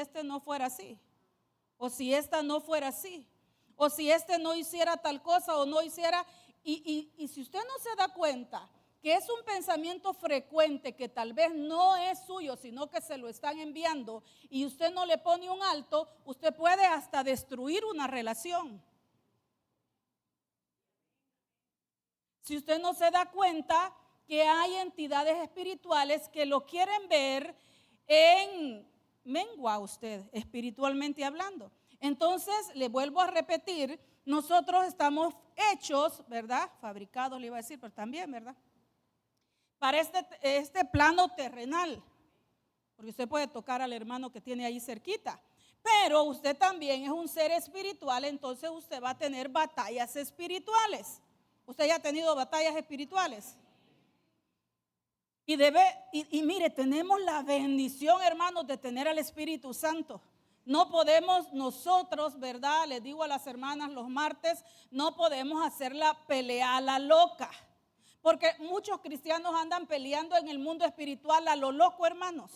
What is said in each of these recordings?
este no fuera así, o si esta no fuera así, o si este no hiciera tal cosa o no hiciera, y si usted no se da cuenta que es un pensamiento frecuente que tal vez no es suyo, sino que se lo están enviando y usted no le pone un alto, usted puede hasta destruir una relación. Si usted no se da cuenta que hay entidades espirituales que lo quieren ver en mengua a usted, espiritualmente hablando. Entonces, le vuelvo a repetir, nosotros estamos hechos, ¿verdad? Fabricados, le iba a decir, pero también, ¿verdad? Para este plano terrenal, porque usted puede tocar al hermano que tiene ahí cerquita, pero usted también es un ser espiritual, entonces usted va a tener batallas espirituales. ¿Usted ya ha tenido batallas espirituales? Y mire, tenemos la bendición, hermanos, de tener al Espíritu Santo. No podemos nosotros, ¿verdad? Les digo a las hermanas los martes, no podemos hacer la pelea a la loca. Porque muchos cristianos andan peleando en el mundo espiritual a lo loco, hermanos.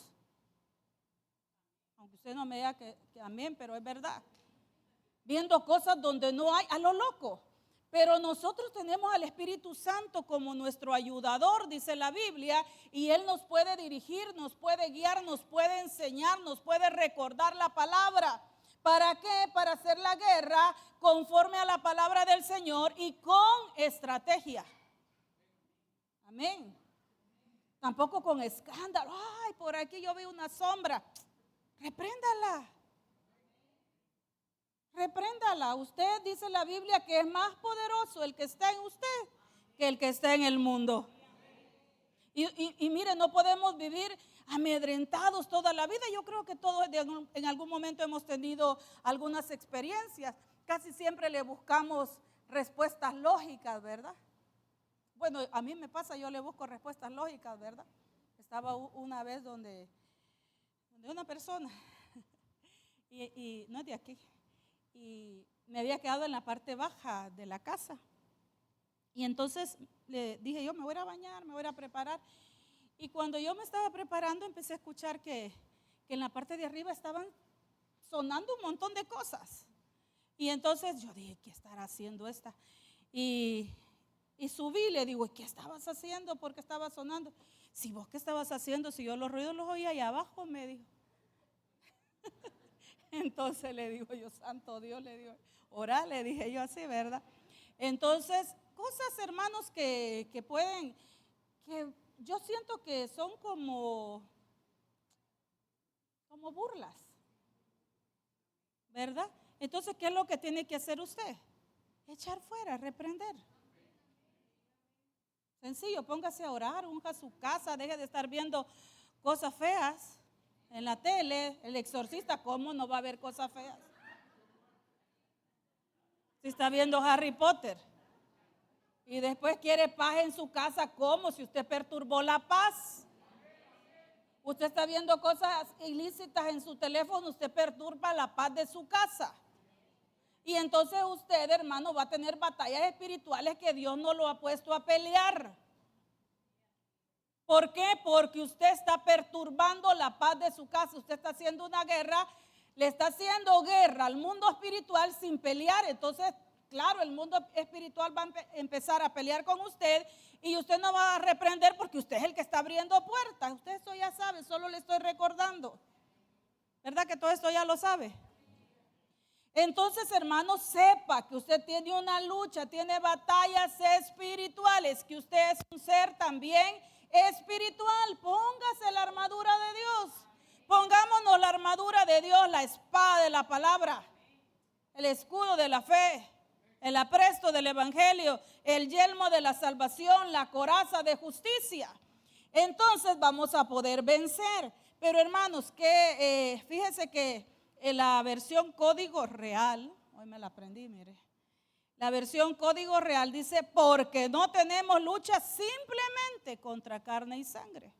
Aunque usted no me diga que amén, pero es verdad. Viendo cosas donde no hay, a lo loco. Pero nosotros tenemos al Espíritu Santo como nuestro ayudador, dice la Biblia, y Él nos puede dirigir, nos puede guiar, nos puede enseñar, nos puede recordar la palabra. ¿Para qué? Para hacer la guerra conforme a la palabra del Señor y con estrategia. Amén. Tampoco con escándalo. Ay, por aquí yo vi una sombra. Repréndala. Repréndala. Usted dice la Biblia que es más poderoso el que está en usted que el que está en el mundo. Y mire, no podemos vivir amedrentados toda la vida. Yo creo que todos en algún momento hemos tenido algunas experiencias. Casi siempre le buscamos respuestas lógicas, ¿verdad? Bueno, a mí me pasa, yo le busco respuestas lógicas, ¿verdad? Estaba una vez donde una persona, y no es de aquí, y me había quedado en la parte baja de la casa. Y entonces le dije yo, me voy a ir a bañar, me voy a ir a preparar. Y cuando yo me estaba preparando, empecé a escuchar que en la parte de arriba estaban sonando un montón de cosas. Y entonces yo dije, ¿qué estará haciendo esta? Y subí, le digo, ¿qué estabas haciendo? ¿Por qué estaba sonando? Si vos qué estabas haciendo, si yo los ruidos los oía allá abajo, me dijo. Entonces le digo yo, santo Dios, le digo, orá, le dije yo así, ¿verdad? Entonces, cosas, hermanos, que pueden, que yo siento que son como burlas, ¿verdad? Entonces, ¿qué es lo que tiene que hacer usted? Echar fuera, reprender. Sencillo, póngase a orar, unja su casa, deje de estar viendo cosas feas en la tele. El exorcista, ¿cómo no va a ver cosas feas? Si está viendo Harry Potter y después quiere paz en su casa, ¿cómo? Si usted perturbó la paz. Usted está viendo cosas ilícitas en su teléfono, usted perturba la paz de su casa. Y entonces usted, hermano, va a tener batallas espirituales que Dios no lo ha puesto a pelear. ¿Por qué? Porque usted está perturbando la paz de su casa. Usted está haciendo una guerra, le está haciendo guerra al mundo espiritual sin pelear. Entonces, claro, el mundo espiritual va a empezar a pelear con usted y usted no va a reprender porque usted es el que está abriendo puertas. Usted eso ya sabe, solo le estoy recordando. ¿Verdad que todo esto ya lo sabe? Entonces, hermano, sepa que usted tiene una lucha, tiene batallas espirituales, que usted es un ser también espiritual. Póngase la armadura de Dios. Pongámonos la armadura de Dios, la espada de la palabra, el escudo de la fe, el apresto del evangelio, el yelmo de la salvación, la coraza de justicia. Entonces vamos a poder vencer. Pero hermanos, fíjese que en la versión Código Real, hoy me la aprendí, mire. La versión Código Real dice, porque no tenemos lucha simplemente contra carne y sangre,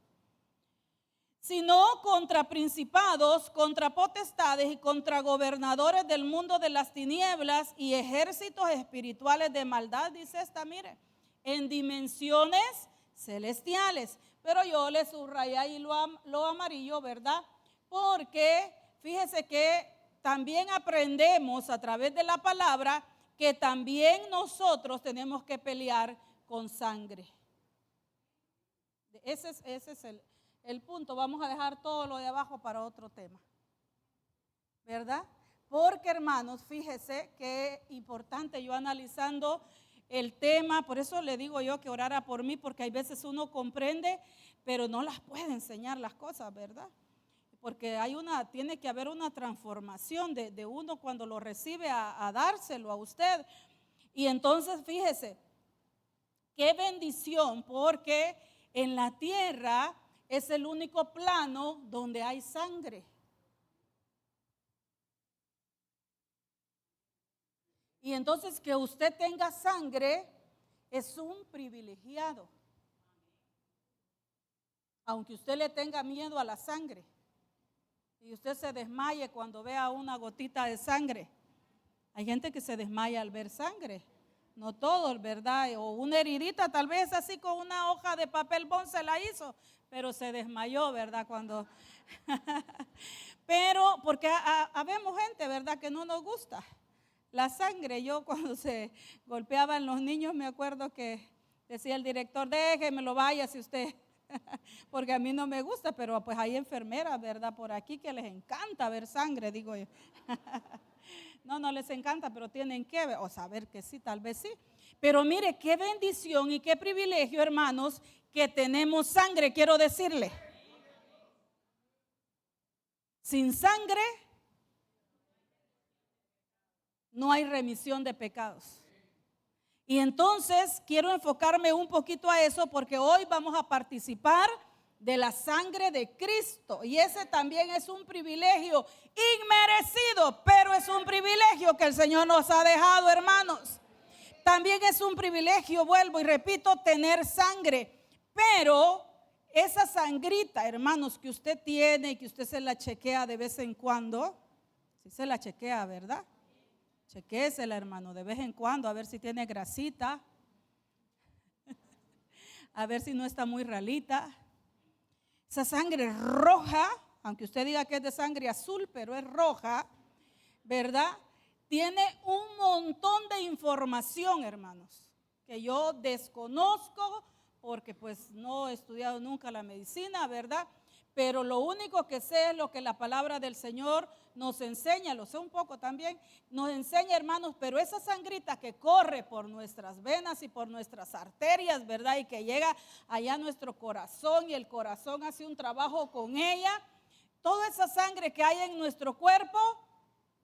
sino contra principados, contra potestades y contra gobernadores del mundo de las tinieblas y ejércitos espirituales de maldad, dice esta, mire, en dimensiones celestiales. Pero yo le subrayé ahí lo amarillo, ¿verdad? Porque fíjese que también aprendemos a través de la palabra que también nosotros tenemos que pelear con sangre. Ese es el punto. Vamos a dejar todo lo de abajo para otro tema, ¿verdad? Porque, hermanos, fíjese que importante, yo analizando el tema, por eso le digo yo que orara por mí, porque hay veces uno comprende, pero no las puede enseñar las cosas, ¿verdad? Porque tiene que haber una transformación de uno cuando lo recibe a dárselo a usted. Y entonces, fíjese, qué bendición, porque en la tierra es el único plano donde hay sangre. Y entonces que usted tenga sangre es un privilegiado. Aunque usted le tenga miedo a la sangre y usted se desmaye cuando vea una gotita de sangre. Hay gente que se desmaya al ver sangre. No todos, ¿verdad? O una heridita, tal vez así con una hoja de papel bond se la hizo, pero se desmayó, ¿verdad? Cuando pero porque habemos gente, ¿verdad? Que no nos gusta la sangre. Yo cuando se golpeaban los niños me acuerdo que decía el director, déjemelo, váyase usted, porque a mí no me gusta, pero pues hay enfermeras, ¿verdad? Por aquí que les encanta ver sangre, digo yo. No les encanta, pero tienen que ver, o saber que sí, tal vez sí. Pero mire, qué bendición y qué privilegio, hermanos, que tenemos sangre, quiero decirle. Sin sangre no hay remisión de pecados. Y entonces quiero enfocarme un poquito a eso porque hoy vamos a participar de la sangre de Cristo. Y ese también es un privilegio inmerecido, pero es un privilegio que el Señor nos ha dejado, hermanos. También es un privilegio, vuelvo y repito, tener sangre. Pero esa sangrita, hermanos, que usted tiene y que usted se la chequea de vez en cuando, si se la chequea, ¿verdad? Chequésela, hermano, de vez en cuando, a ver si tiene grasita, a ver si no está muy ralita. Esa sangre roja, aunque usted diga que es de sangre azul, pero es roja, ¿verdad? Tiene un montón de información, hermanos, que yo desconozco porque pues no he estudiado nunca la medicina, ¿verdad? Pero lo único que sé es lo que la palabra del Señor nos enseña, lo sé un poco también, nos enseña, hermanos, pero esa sangrita que corre por nuestras venas y por nuestras arterias, ¿verdad? Y que llega allá a nuestro corazón y el corazón hace un trabajo con ella, toda esa sangre que hay en nuestro cuerpo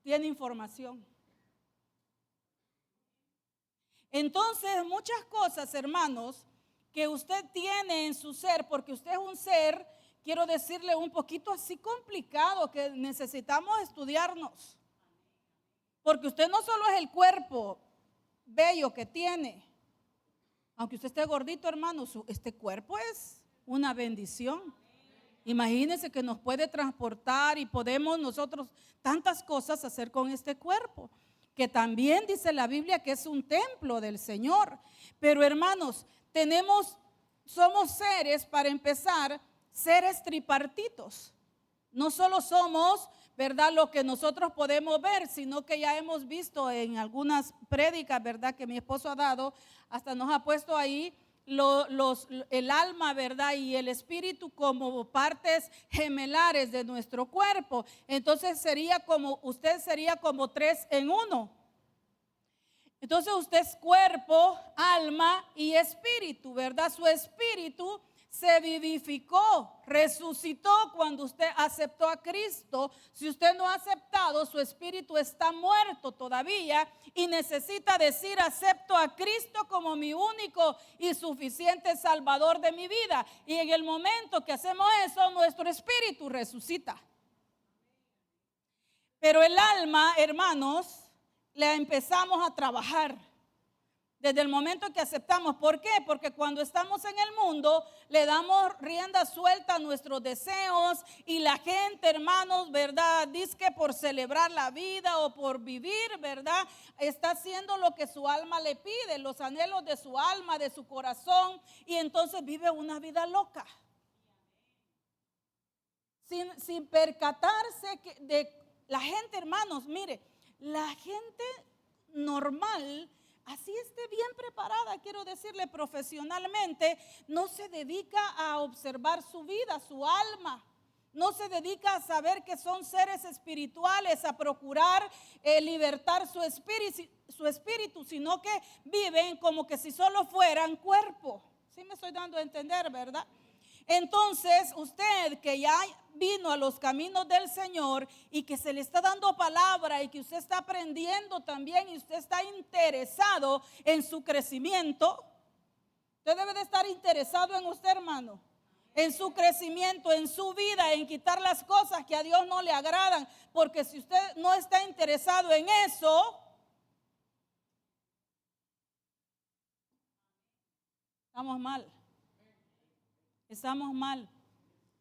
tiene información. Entonces, muchas cosas, hermanos, que usted tiene en su ser, porque usted es un ser, quiero decirle, un poquito así complicado, que necesitamos estudiarnos. Porque usted no solo es el cuerpo bello que tiene, aunque usted esté gordito, hermano, este cuerpo es una bendición. Imagínense que nos puede transportar y podemos nosotros tantas cosas hacer con este cuerpo, que también dice la Biblia que es un templo del Señor. Pero hermanos, somos seres, para empezar, seres tripartitos. No solo somos, ¿verdad?, lo que nosotros podemos ver, sino que ya hemos visto en algunas prédicas, ¿verdad?, que mi esposo ha dado, hasta nos ha puesto ahí el alma, ¿verdad?, y el espíritu como partes gemelares de nuestro cuerpo. Entonces usted sería como 3 en 1. Entonces usted es cuerpo, alma y espíritu, ¿verdad? Su espíritu se vivificó, resucitó cuando usted aceptó a Cristo. Si usted no ha aceptado, su espíritu está muerto todavía y necesita decir: acepto a Cristo como mi único y suficiente Salvador de mi vida. Y en el momento que hacemos eso, nuestro espíritu resucita. Pero el alma, hermanos, la empezamos a trabajar desde el momento que aceptamos. ¿Por qué? Porque cuando estamos en el mundo le damos rienda suelta a nuestros deseos, y la gente, hermanos, ¿verdad?, dice que por celebrar la vida o por vivir, ¿verdad?, está haciendo lo que su alma le pide, los anhelos de su alma, de su corazón, y entonces vive una vida loca. sin percatarse de la gente, hermanos, mire, la gente normal, así esté bien preparada, quiero decirle profesionalmente, no se dedica a observar su vida, su alma. No se dedica a saber que son seres espirituales, a procurar libertar su espíritu, sino que viven como que si solo fueran cuerpo. ¿Sí me estoy dando a entender, verdad? Entonces, usted que ya vino a los caminos del Señor y que se le está dando palabra y que usted está aprendiendo también y usted está interesado en su crecimiento, usted debe de estar interesado en usted, hermano, en su crecimiento, en su vida, en quitar las cosas que a Dios no le agradan, porque si usted no está interesado en eso, estamos mal. Estamos mal,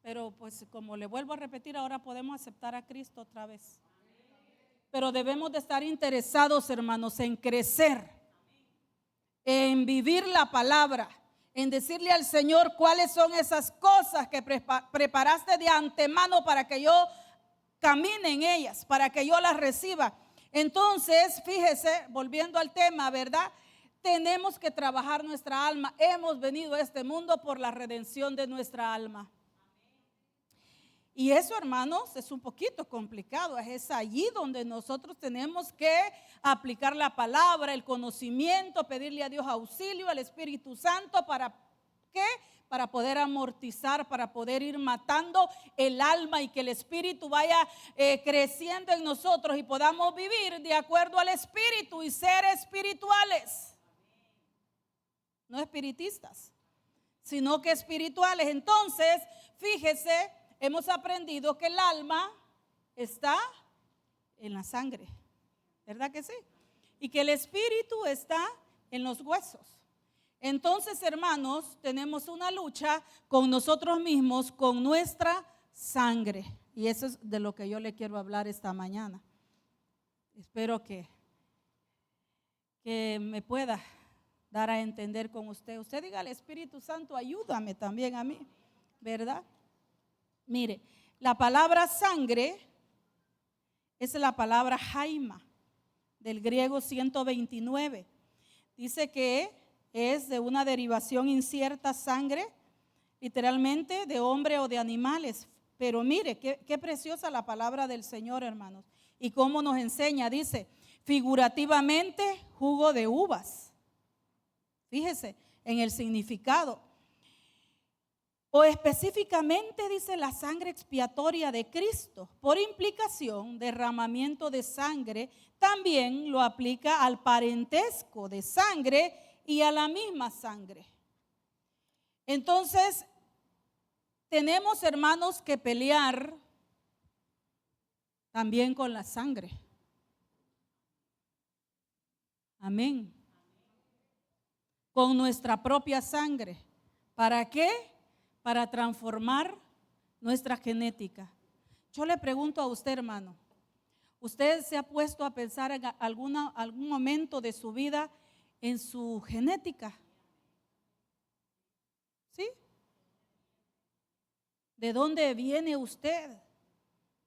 pero pues como le vuelvo a repetir, ahora podemos aceptar a Cristo otra vez. Pero debemos de estar interesados, hermanos, en crecer, en vivir la palabra, en decirle al Señor cuáles son esas cosas que preparaste de antemano para que yo camine en ellas, para que yo las reciba. Entonces, fíjese, volviendo al tema, ¿verdad? Tenemos que trabajar nuestra alma. Hemos venido a este mundo por la redención de nuestra alma. Y eso, hermanos, es un poquito complicado. Es allí donde nosotros tenemos que aplicar la palabra, el conocimiento, pedirle a Dios auxilio, al Espíritu Santo, ¿para qué? Para poder amortizar, para poder ir matando el alma y que el Espíritu vaya creciendo en nosotros y podamos vivir de acuerdo al Espíritu y ser espirituales. No espiritistas, sino que espirituales. Entonces, fíjese, hemos aprendido que el alma está en la sangre, ¿verdad que sí? Y que el espíritu está en los huesos. Entonces, hermanos, tenemos una lucha con nosotros mismos, con nuestra sangre. Y eso es de lo que yo le quiero hablar esta mañana. Espero que me pueda dar a entender con usted. Usted diga al Espíritu Santo, ayúdame también a mí, ¿verdad? Mire, la palabra sangre es la palabra haima, del griego 129. Dice que es de una derivación incierta, sangre, literalmente de hombre o de animales. Pero mire, qué preciosa la palabra del Señor, hermanos. Y cómo nos enseña, dice, figurativamente, jugo de uvas. Fíjese en el significado. O específicamente dice la sangre expiatoria de Cristo. Por implicación, derramamiento de sangre también lo aplica al parentesco de sangre y a la misma sangre. Entonces, tenemos, hermanos, que pelear también con la sangre. Amén. Con nuestra propia sangre. ¿Para qué? Para transformar nuestra genética. Yo le pregunto a usted, hermano, ¿usted se ha puesto a pensar en algún momento de su vida en su genética? ¿Sí? ¿De dónde viene usted?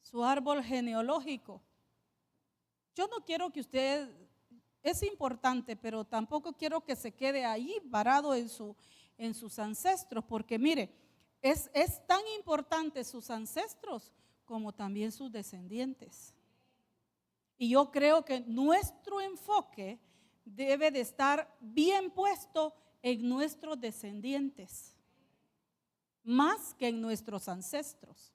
Su árbol genealógico. Yo no quiero que usted, es importante, pero tampoco quiero que se quede ahí varado en sus ancestros, porque mire, es tan importante sus ancestros como también sus descendientes. Y yo creo que nuestro enfoque debe de estar bien puesto en nuestros descendientes, más que en nuestros ancestros.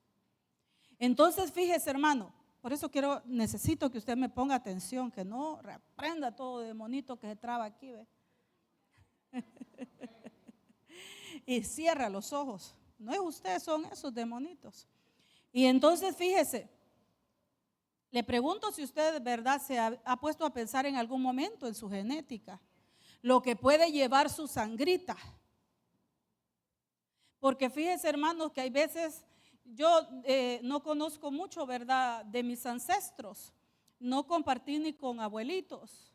Entonces, fíjese, hermano, por eso necesito que usted me ponga atención, que no reprenda todo demonito que se traba aquí, ¿ve? Y cierra los ojos. No es usted, son esos demonitos. Y entonces, fíjese, le pregunto si usted de verdad se ha puesto a pensar en algún momento en su genética, lo que puede llevar su sangrita. Porque fíjese, hermanos, que hay veces yo no conozco mucho, ¿verdad?, de mis ancestros. No compartí ni con abuelitos.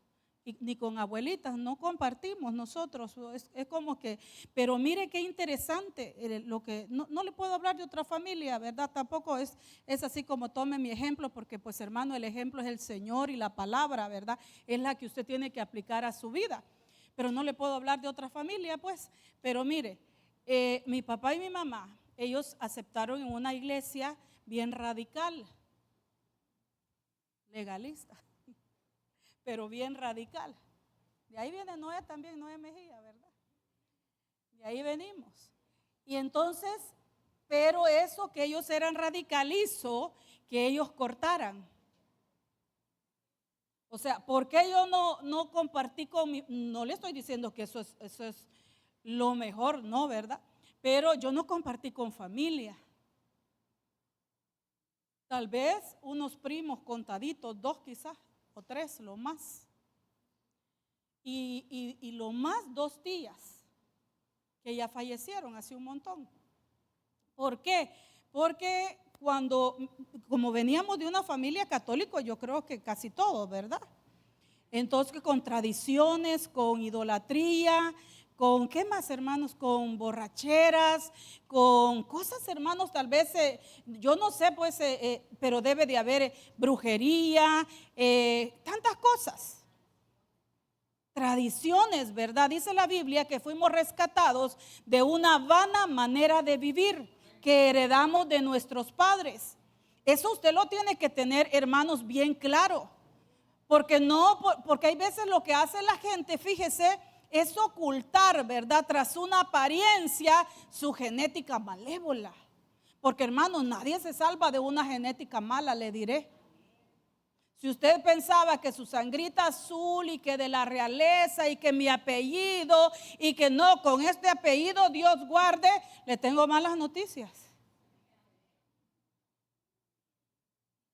ni con abuelitas, no compartimos nosotros, es como que, pero mire qué interesante, lo que, no le puedo hablar de otra familia, ¿verdad? Tampoco es así como tome mi ejemplo, porque pues hermano, el ejemplo es el Señor y la palabra, ¿verdad? Es la que usted tiene que aplicar a su vida, pero no le puedo hablar de otra familia, pues, pero mire, mi papá y mi mamá, ellos aceptaron en una iglesia bien radical, legalista, pero bien radical. De ahí viene Noé también, Noé Mejía, ¿verdad? De ahí venimos. Y entonces, pero eso que ellos eran radical hizo que ellos cortaran. O sea, ¿por qué yo no compartí con no le estoy diciendo que eso es lo mejor, no, ¿verdad? Pero yo no compartí con familia. Tal vez unos primos contaditos, 2 quizás, o 3, lo más. Y lo más 2 tías que ya fallecieron hace un montón. ¿Por qué? Porque como veníamos de una familia católica, yo creo que casi todos, ¿verdad? Entonces con tradiciones, con idolatría, con, ¿qué más, hermanos? Con borracheras, con cosas, hermanos, tal vez, yo no sé, pues, pero debe de haber brujería, tantas cosas. Tradiciones, ¿verdad? Dice la Biblia que fuimos rescatados de una vana manera de vivir que heredamos de nuestros padres. Eso usted lo tiene que tener, hermanos, bien claro. Porque hay veces lo que hace la gente, fíjese, es ocultar, ¿verdad? Tras una apariencia, su genética malévola. Porque, hermanos, nadie se salva de una genética mala, le diré. Si usted pensaba que su sangrita azul y que de la realeza y que mi apellido y que no, con este apellido Dios guarde, le tengo malas noticias.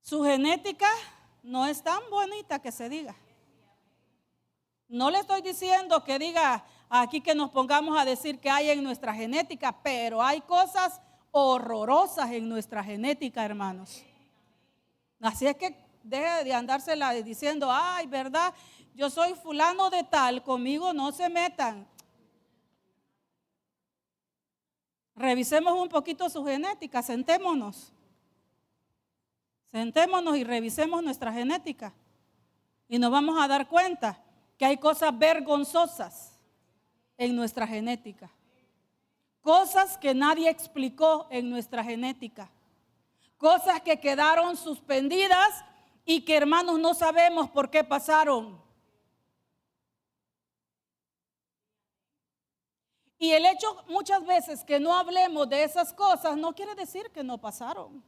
Su genética no es tan bonita que se diga. No le estoy diciendo que diga aquí que nos pongamos a decir que hay en nuestra genética, pero hay cosas horrorosas en nuestra genética, hermanos. Así es que deje de andársela diciendo, ay, ¿verdad? Yo soy fulano de tal, conmigo no se metan. Revisemos un poquito su genética, sentémonos y revisemos nuestra genética. Y nos vamos a dar cuenta que hay cosas vergonzosas en nuestra genética. Cosas que nadie explicó en nuestra genética. Cosas que quedaron suspendidas y que, hermanos, no sabemos por qué pasaron. Y el hecho muchas veces que no hablemos de esas cosas no quiere decir que no pasaron,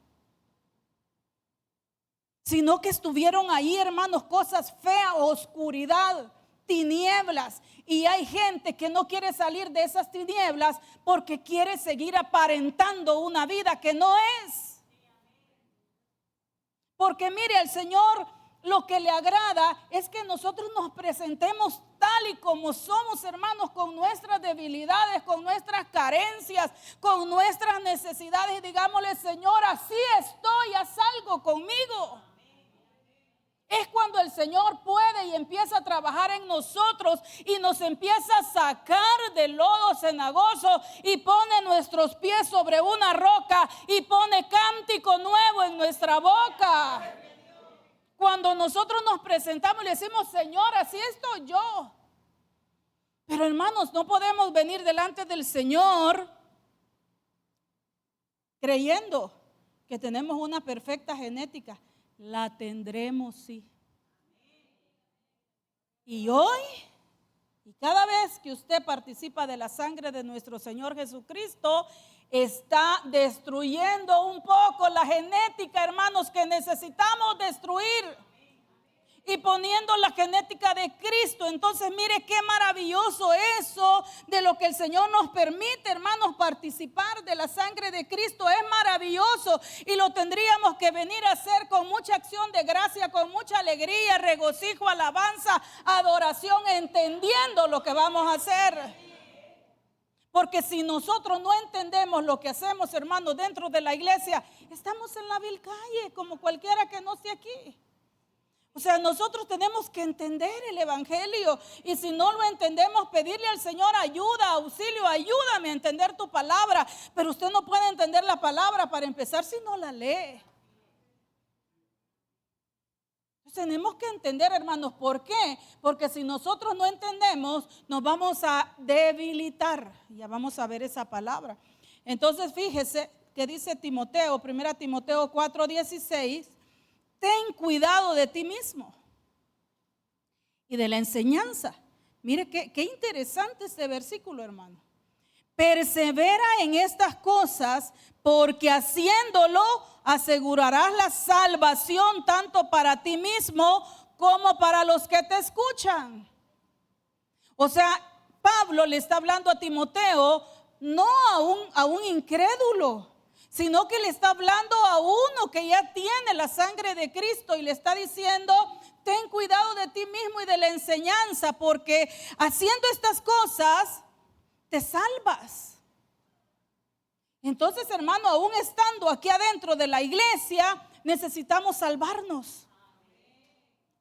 sino que estuvieron ahí, hermanos, cosas feas, oscuridad, tinieblas. Y hay gente que no quiere salir de esas tinieblas porque quiere seguir aparentando una vida que no es. Porque mire, al Señor lo que le agrada es que nosotros nos presentemos tal y como somos, hermanos, con nuestras debilidades, con nuestras carencias, con nuestras necesidades, y digámosle, Señor, así estoy, haz algo conmigo. Es cuando el Señor puede y empieza a trabajar en nosotros y nos empieza a sacar del lodo cenagoso y pone nuestros pies sobre una roca y pone cántico nuevo en nuestra boca. Cuando nosotros nos presentamos y le decimos, Señor, así estoy yo. Pero hermanos, no podemos venir delante del Señor creyendo que tenemos una perfecta genética. La tendremos, sí. Y hoy, y cada vez que usted participa de la sangre de nuestro Señor Jesucristo, está destruyendo un poco la genética, hermanos, que necesitamos destruir. Y poniendo la genética de Cristo. Entonces mire qué maravilloso eso de lo que el Señor nos permite, hermanos, participar de la sangre de Cristo. Es maravilloso y lo tendríamos que venir a hacer con mucha acción de gracia, con mucha alegría, regocijo, alabanza, adoración, entendiendo lo que vamos a hacer. Porque si nosotros no entendemos lo que hacemos, hermanos, dentro de la iglesia, estamos en la vil calle como cualquiera que no esté aquí. O sea, nosotros tenemos que entender el evangelio, y si no lo entendemos, pedirle al Señor ayuda, auxilio, ayúdame a entender tu palabra. Pero usted no puede entender la palabra para empezar si no la lee. Tenemos que entender, hermanos, ¿por qué? Porque si nosotros no entendemos, nos vamos a debilitar. Ya vamos a ver esa palabra. Entonces, fíjese que dice Timoteo, 1 Timoteo 4:16, ten cuidado de ti mismo y de la enseñanza. Mire qué interesante este versículo, hermano. Persevera en estas cosas, porque haciéndolo asegurarás la salvación tanto para ti mismo como para los que te escuchan. O sea, Pablo le está hablando a Timoteo, no a un incrédulo, sino que le está hablando a uno que ya tiene la sangre de Cristo, y le está diciendo: ten cuidado de ti mismo y de la enseñanza, porque haciendo estas cosas te salvas. Entonces, hermano, aún estando aquí adentro de la iglesia, necesitamos salvarnos.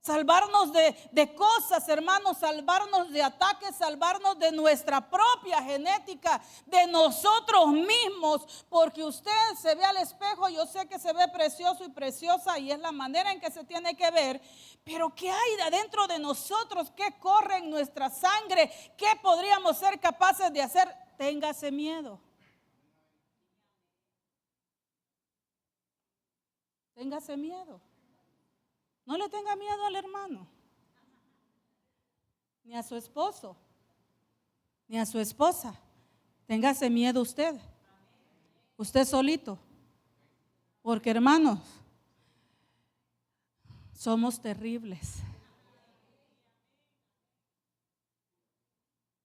Salvarnos de cosas, hermanos, salvarnos de ataques, salvarnos de nuestra propia genética, de nosotros mismos, porque usted se ve al espejo, yo sé que se ve precioso y preciosa, y es la manera en que se tiene que ver, pero ¿qué hay de adentro de nosotros? ¿Qué corre en nuestra sangre? ¿Qué podríamos ser capaces de hacer? Téngase miedo. Téngase miedo. No le tenga miedo al hermano, ni a su esposo, ni a su esposa. Téngase miedo usted solito. Porque, hermanos, somos terribles,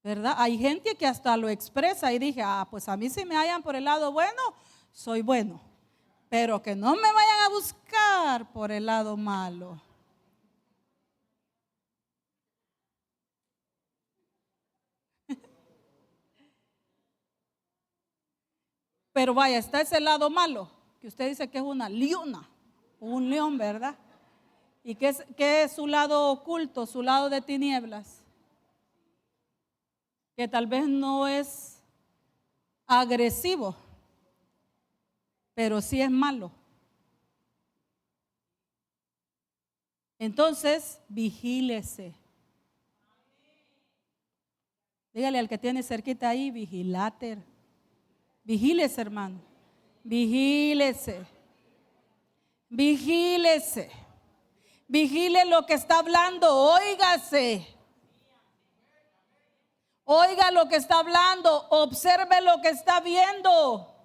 ¿verdad? Hay gente que hasta lo expresa, y dije: pues a mí si me hallan por el lado bueno, soy bueno. Pero que no me vayan a buscar por el lado malo. Pero vaya, está ese lado malo, que usted dice que es una leona, un león, ¿verdad? ¿Y qué es su lado oculto, su lado de tinieblas? Que tal vez no es agresivo, pero sí es malo. Entonces, vigílese. Dígale al que tiene cerquita ahí: vigilate. Vigílese, hermano. Vigílese. Vigílese. Vigile lo que está hablando. Óigase. Oiga lo que está hablando. Observe lo que está viendo.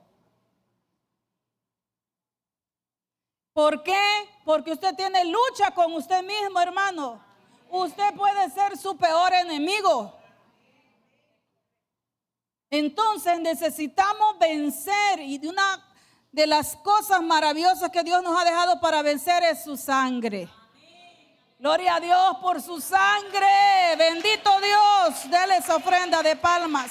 ¿Por qué? Porque usted tiene lucha con usted mismo, hermano. Usted puede ser su peor enemigo. Entonces necesitamos vencer, y de una de las cosas maravillosas que Dios nos ha dejado para vencer es su sangre. Gloria a Dios por su sangre. Bendito Dios. Dele esa ofrenda de palmas.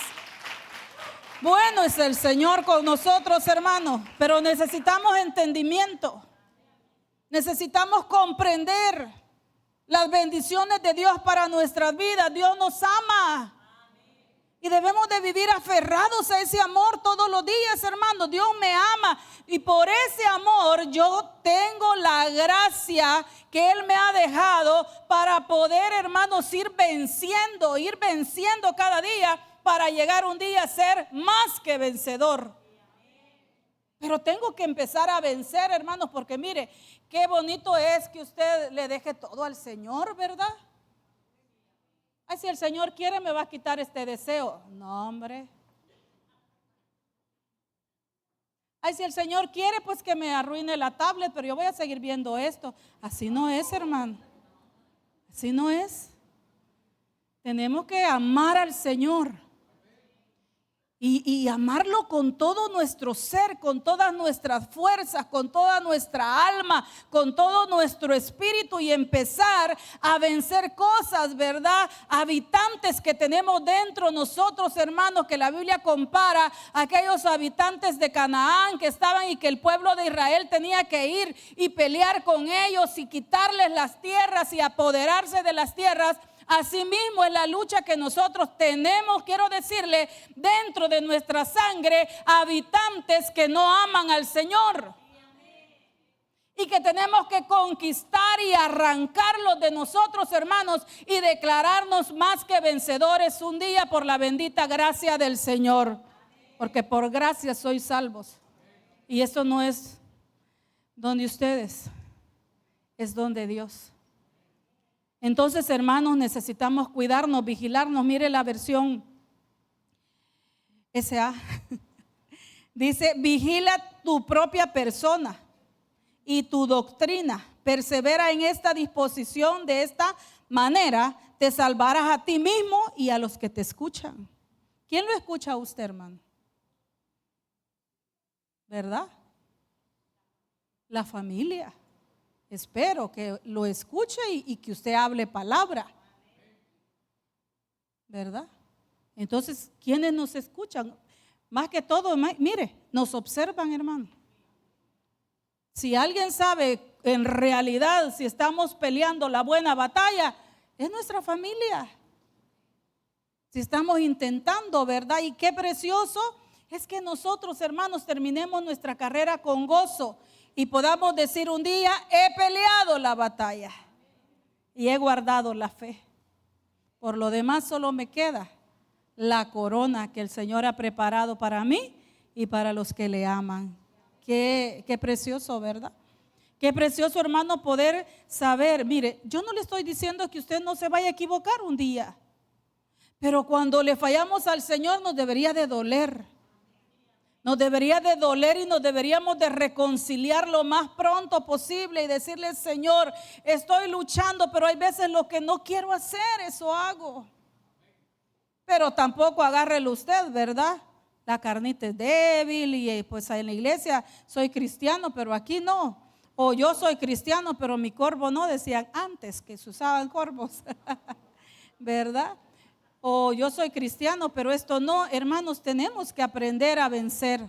Bueno es el Señor con nosotros, hermanos, pero necesitamos entendimiento. Necesitamos comprender las bendiciones de Dios para nuestras vidas. Dios nos ama. Y debemos de vivir aferrados a ese amor todos los días, hermano. Dios me ama, y por ese amor yo tengo la gracia que Él me ha dejado para poder, hermanos, ir venciendo cada día, para llegar un día a ser más que vencedor. Pero tengo que empezar a vencer, hermanos, porque mire, qué bonito es que usted le deje todo al Señor, ¿verdad? Ay, si el Señor quiere me va a quitar este deseo. No, hombre. Ay, si el Señor quiere, pues que me arruine la tablet, pero yo voy a seguir viendo esto. Así no es, hermano. Así no es. Tenemos que amar al Señor. y amarlo con todo nuestro ser, con todas nuestras fuerzas, con toda nuestra alma, con todo nuestro espíritu, y empezar a vencer cosas, ¿verdad? Habitantes que tenemos dentro nosotros, hermanos, que la Biblia compara a aquellos habitantes de Canaán que estaban y que el pueblo de Israel tenía que ir y pelear con ellos y quitarles las tierras y apoderarse de las tierras. Asimismo es la lucha que nosotros tenemos, quiero decirle, dentro de nuestra sangre, habitantes que no aman al Señor. Y que tenemos que conquistar y arrancarlos de nosotros, hermanos, y declararnos más que vencedores un día por la bendita gracia del Señor. Porque por gracia sois salvos. Y eso no es donde ustedes, es donde Dios. Entonces, hermanos, necesitamos cuidarnos, vigilarnos. Mire la versión SA. Dice: vigila tu propia persona y tu doctrina. Persevera en esta disposición. De esta manera te salvarás a ti mismo y a los que te escuchan. ¿Quién lo escucha a usted, hermano? ¿Verdad? La familia. Espero que lo escuche y que usted hable palabra, ¿verdad? Entonces, ¿quiénes nos escuchan? Más que todo, mire, nos observan, hermano. Si alguien sabe en realidad si estamos peleando la buena batalla, es nuestra familia. Si estamos intentando, ¿verdad? Y qué precioso es que nosotros, hermanos, terminemos nuestra carrera con gozo. Y podamos decir un día: he peleado la batalla y he guardado la fe. Por lo demás solo me queda la corona que el Señor ha preparado para mí y para los que le aman. Qué precioso, ¿verdad? Qué precioso, hermano, poder saber. Mire, yo no le estoy diciendo que usted no se vaya a equivocar un día, pero cuando le fallamos al Señor nos debería de doler. Nos debería de doler y nos deberíamos de reconciliar lo más pronto posible y decirle: Señor, estoy luchando, pero hay veces lo que no quiero hacer, eso hago. Pero tampoco agárrelo usted, ¿verdad? La carnita es débil y pues en la iglesia soy cristiano, pero aquí no. O yo soy cristiano, pero mi corvo no, decían antes que se usaban corvos, ¿verdad? O yo soy cristiano, pero esto no. Hermanos, tenemos que aprender a vencer,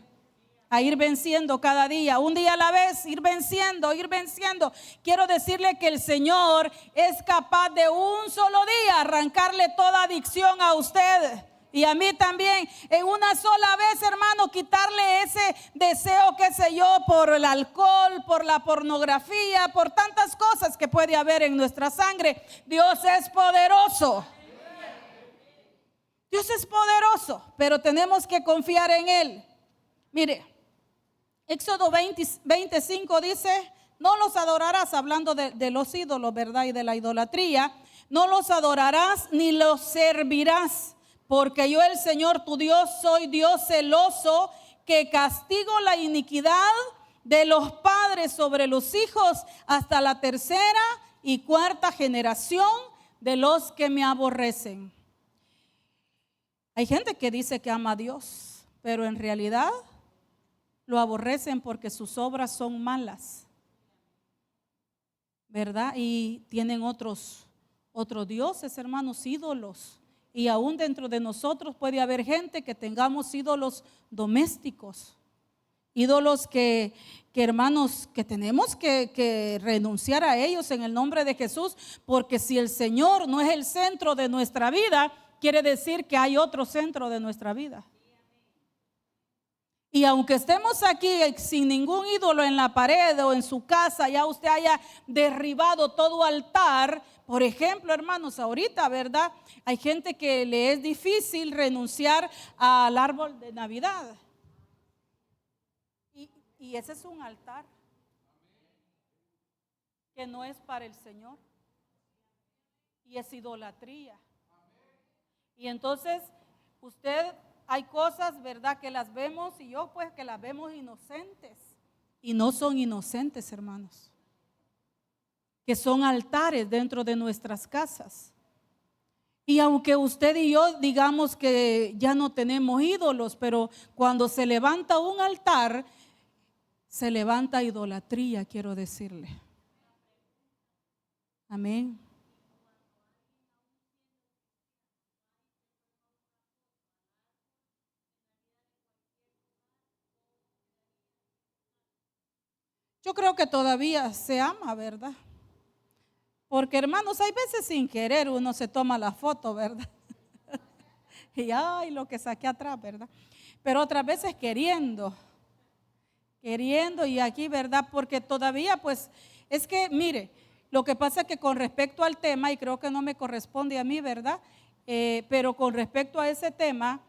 a ir venciendo cada día, un día a la vez, ir venciendo, ir venciendo. Quiero decirle que el Señor es capaz de un solo día arrancarle toda adicción a usted y a mí también. En una sola vez, hermano, quitarle ese deseo, qué sé yo, por el alcohol, por la pornografía, por tantas cosas que puede haber en nuestra sangre. Dios es poderoso. Dios es poderoso, pero tenemos que confiar en Él. Mire, Éxodo 25 dice: no los adorarás, hablando de los ídolos, ¿verdad? Y de la idolatría. No los adorarás ni los servirás, porque yo, el Señor tu Dios, soy Dios celoso, que castigo la iniquidad de los padres sobre los hijos hasta la tercera y cuarta generación de los que me aborrecen. Hay gente que dice que ama a Dios, pero en realidad lo aborrecen porque sus obras son malas, ¿verdad? Y tienen otros dioses, hermanos, ídolos. Y aún dentro de nosotros puede haber gente que tengamos ídolos domésticos, ídolos que hermanos, que tenemos que renunciar a ellos en el nombre de Jesús, porque si el Señor no es el centro de nuestra vida, quiere decir que hay otro centro de nuestra vida. Y aunque estemos aquí sin ningún ídolo en la pared o en su casa, ya usted haya derribado todo altar. Por ejemplo, hermanos, ahorita, ¿verdad? Hay gente que le es difícil renunciar al árbol de Navidad. Y ese es un altar que no es para el Señor. Y es idolatría. Y entonces usted, hay cosas, ¿verdad?, que las vemos, y yo pues que las vemos inocentes, y no son inocentes, hermanos, que son altares dentro de nuestras casas. Y aunque usted y yo digamos que ya no tenemos ídolos, pero cuando se levanta un altar, se levanta idolatría, quiero decirle. Amén. Yo creo que todavía se ama, ¿verdad? Porque hermanos, hay veces sin querer uno se toma la foto, ¿verdad? Y ay, lo que saqué atrás, ¿verdad? Pero otras veces queriendo y aquí, ¿verdad? Porque todavía pues es que, mire, lo que pasa es que con respecto al tema, y creo que no me corresponde a mí, ¿verdad? Pero con respecto a ese tema,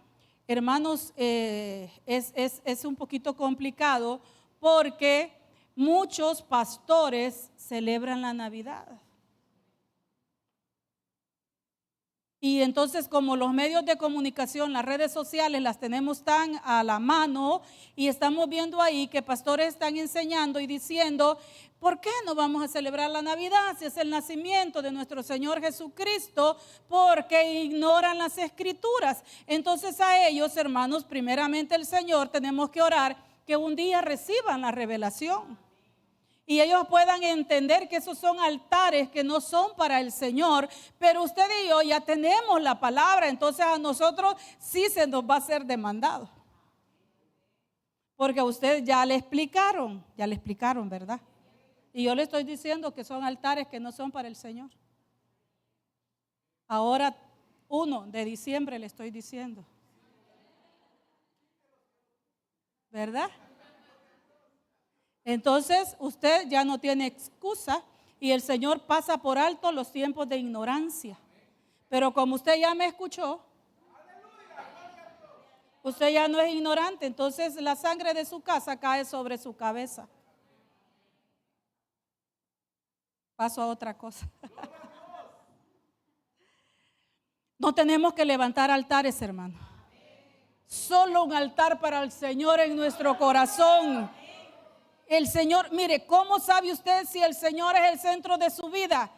hermanos, es un poquito complicado porque muchos pastores celebran la Navidad. Y entonces como los medios de comunicación, las redes sociales las tenemos tan a la mano y estamos viendo ahí que pastores están enseñando y diciendo, ¿por qué no vamos a celebrar la Navidad si es el nacimiento de nuestro Señor Jesucristo? Porque ignoran las escrituras. Entonces a ellos, hermanos, primeramente el Señor tenemos que orar que un día reciban la revelación. Y ellos puedan entender que esos son altares que no son para el Señor, pero usted y yo ya tenemos la palabra, entonces a nosotros sí se nos va a ser demandado. Porque a usted ya le explicaron, ¿verdad? Y yo le estoy diciendo que son altares que no son para el Señor. Ahora, 1 de diciembre le estoy diciendo, ¿verdad? Entonces usted ya no tiene excusa y el Señor pasa por alto los tiempos de ignorancia. Pero como usted ya me escuchó, usted ya no es ignorante, entonces la sangre de su casa cae sobre su cabeza. Paso a otra cosa. No tenemos que levantar altares, hermano. Solo un altar para el Señor en nuestro corazón. El Señor, mire, ¿cómo sabe usted si el Señor es el centro de su vida?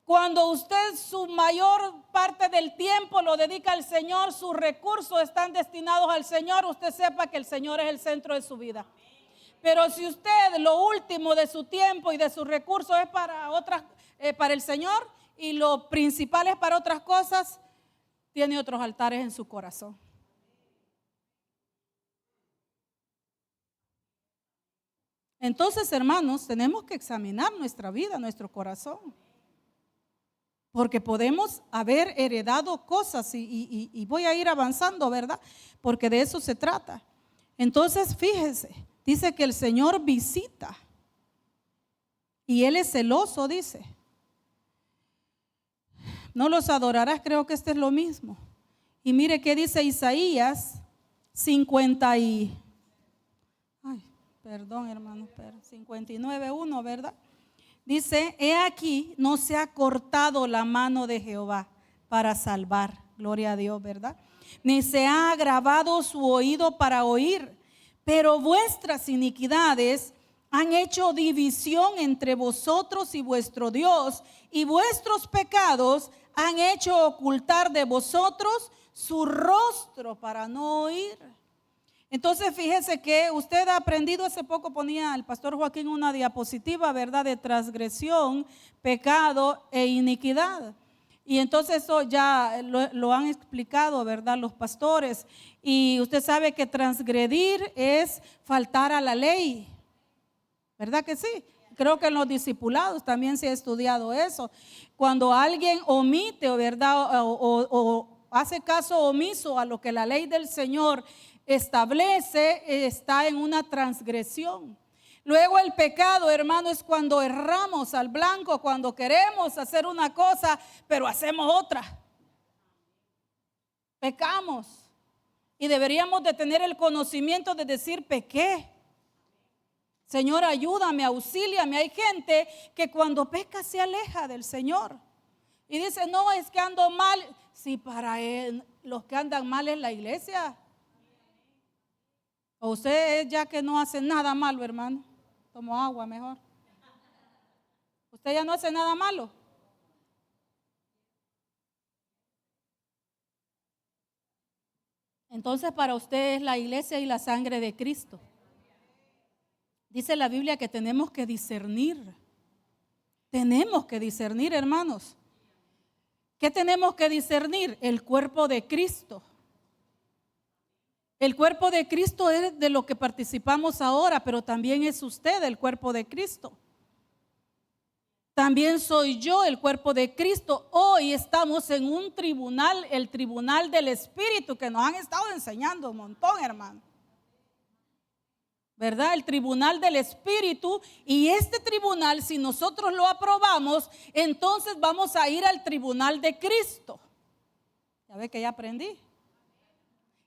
Cuando usted su mayor parte del tiempo lo dedica al Señor, sus recursos están destinados al Señor, usted sepa que el Señor es el centro de su vida. Pero si usted lo último de su tiempo y de sus recursos es para otras, para el Señor, y lo principal es para otras cosas, tiene otros altares en su corazón. Entonces, hermanos, tenemos que examinar nuestra vida, nuestro corazón. Porque podemos haber heredado cosas y voy a ir avanzando, ¿verdad? Porque de eso se trata. Entonces, fíjese, dice que el Señor visita y Él es celoso, dice. No los adorarás, creo que este es lo mismo. Y mire qué dice Isaías 50 y... Ay, perdón hermano, 59:1, ¿verdad? Dice, he aquí, no se ha cortado la mano de Jehová para salvar, gloria a Dios, ¿verdad? Ni se ha agravado su oído para oír, pero vuestras iniquidades han hecho división entre vosotros y vuestro Dios, y vuestros pecados han hecho ocultar de vosotros su rostro para no oír. Entonces fíjese que usted ha aprendido, hace poco ponía el pastor Joaquín una diapositiva, ¿verdad? De transgresión, pecado e iniquidad. Y entonces eso ya lo han explicado, ¿verdad? Los pastores. Y usted sabe que transgredir es faltar a la ley, ¿verdad que sí? Creo que en los discipulados también se ha estudiado eso. Cuando alguien omite, ¿verdad? O hace caso omiso a lo que la ley del Señor establece, está en una transgresión. Luego el pecado, hermano, es cuando erramos al blanco, cuando queremos hacer una cosa, pero hacemos otra. Pecamos. Y deberíamos de tener el conocimiento de decir pequé. Señor, ayúdame, auxíliame. Hay gente que cuando peca se aleja del Señor. Y dice, no, es que ando mal. Si para él, los que andan mal es la iglesia. O usted es ya que no hace nada malo, hermano. Tomo agua mejor. Usted ya no hace nada malo. Entonces para usted es la iglesia y la sangre de Cristo. Dice la Biblia que tenemos que discernir. Tenemos que discernir, hermanos. ¿Qué tenemos que discernir? El cuerpo de Cristo. El cuerpo de Cristo es de lo que participamos ahora, pero también es usted el cuerpo de Cristo. También soy yo el cuerpo de Cristo. Hoy estamos en un tribunal, el tribunal del Espíritu, que nos han estado enseñando un montón, hermano. ¿Verdad? El tribunal del Espíritu. Y este tribunal, si nosotros lo aprobamos, entonces vamos a ir al tribunal de Cristo. Ya ve que ya aprendí.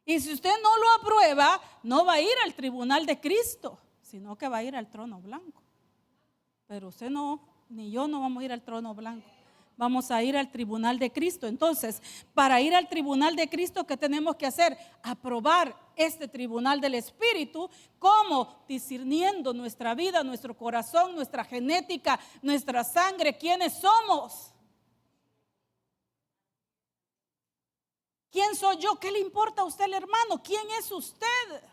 Y si usted no lo aprueba, no va a ir al tribunal de Cristo, sino que va a ir al trono blanco. Pero usted no, ni yo no vamos a ir al trono blanco. Vamos a ir al tribunal de Cristo. Entonces, para ir al tribunal de Cristo, ¿qué tenemos que hacer? Aprobar este tribunal del Espíritu. ¿Cómo? Discerniendo nuestra vida, nuestro corazón, nuestra genética, nuestra sangre, quiénes somos. ¿Quién soy yo? ¿Qué le importa a usted, el hermano? ¿Quién es usted?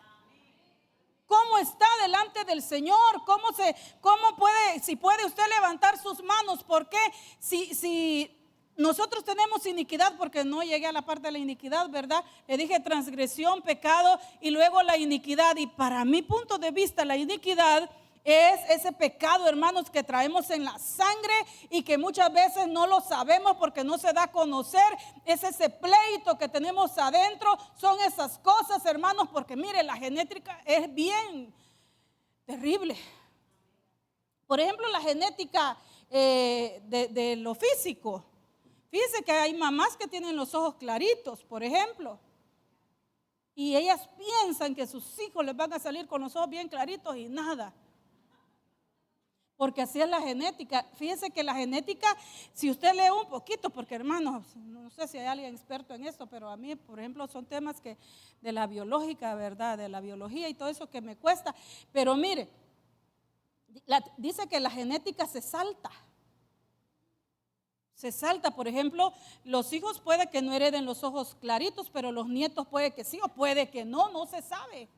¿Cómo está delante del Señor? ¿Cómo puede, si puede usted levantar sus manos? ¿Por qué? Si nosotros tenemos iniquidad, porque no llegué a la parte de la iniquidad, ¿verdad? Le dije transgresión, pecado y luego la iniquidad. Y para mi punto de vista, la iniquidad es ese pecado, hermanos, que traemos en la sangre y que muchas veces no lo sabemos porque no se da a conocer. Es ese pleito que tenemos adentro. Son esas cosas, hermanos, porque mire, la genética es bien terrible. Por ejemplo, la genética de lo físico. Fíjense que hay mamás que tienen los ojos claritos, por ejemplo. Y ellas piensan que sus hijos les van a salir con los ojos bien claritos y nada. Porque así es la genética. Fíjense que la genética, si usted lee un poquito, porque hermanos, no sé si hay alguien experto en esto, pero a mí, por ejemplo, son temas que de la biológica, ¿verdad? De la biología y todo eso que me cuesta. Pero mire, dice que la genética se salta. Se salta, por ejemplo, los hijos puede que no hereden los ojos claritos, pero los nietos puede que sí o puede que no, no se sabe.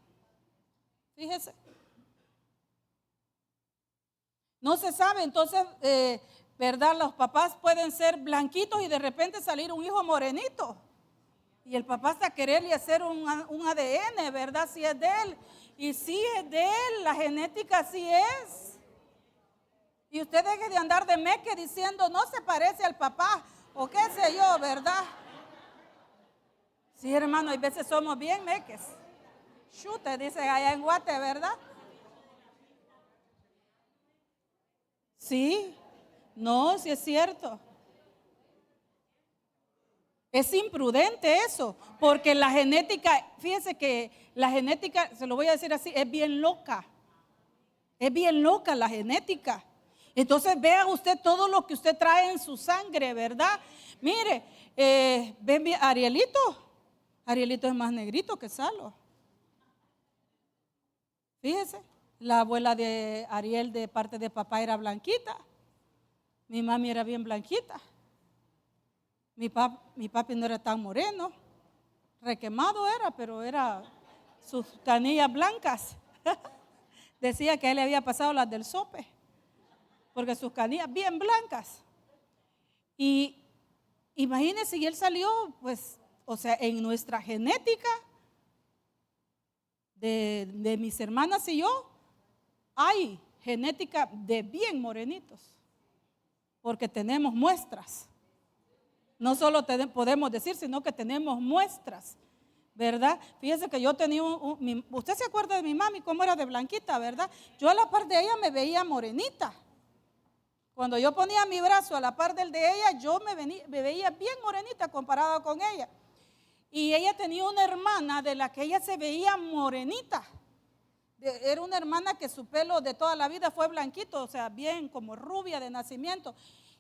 Fíjese. No se sabe, entonces, ¿verdad? Los papás pueden ser blanquitos y de repente salir un hijo morenito. Y el papá hasta quererle hacer un ADN, ¿verdad? Si es de él. Y sí es de él, la genética sí es. Y usted deje de andar de meque diciendo, no se parece al papá, o qué sé yo, ¿verdad? Sí, hermano, hay veces somos bien meques. Chute, dice allá en Guate, ¿verdad? Sí, no, sí es cierto. Es imprudente eso, porque la genética, fíjese que la genética, se lo voy a decir así, es bien loca. Es bien loca la genética. Entonces vea usted todo lo que usted trae en su sangre, ¿verdad? Mire, ven Arielito. Arielito es más negrito que Salo. Fíjese. La abuela de Ariel de parte de papá era blanquita. Mi mami era bien blanquita. Mi papi no era tan moreno. Requemado era, pero era sus canillas blancas. Decía que a él le había pasado las del sope. Porque sus canillas bien blancas. Y imagínense, y él salió, pues, o sea, en nuestra genética de mis hermanas y yo, hay genética de bien morenitos, porque tenemos muestras. No solo podemos decir, sino que tenemos muestras, ¿verdad? Fíjese que yo tenía usted se acuerda de mi mami, cómo era de blanquita, ¿verdad? Yo a la par de ella me veía morenita. Cuando yo ponía mi brazo a la par del de ella, yo me veía bien morenita comparada con ella. Y ella tenía una hermana de la que ella se veía morenita. Era una hermana que su pelo de toda la vida fue blanquito, o sea, bien como rubia de nacimiento.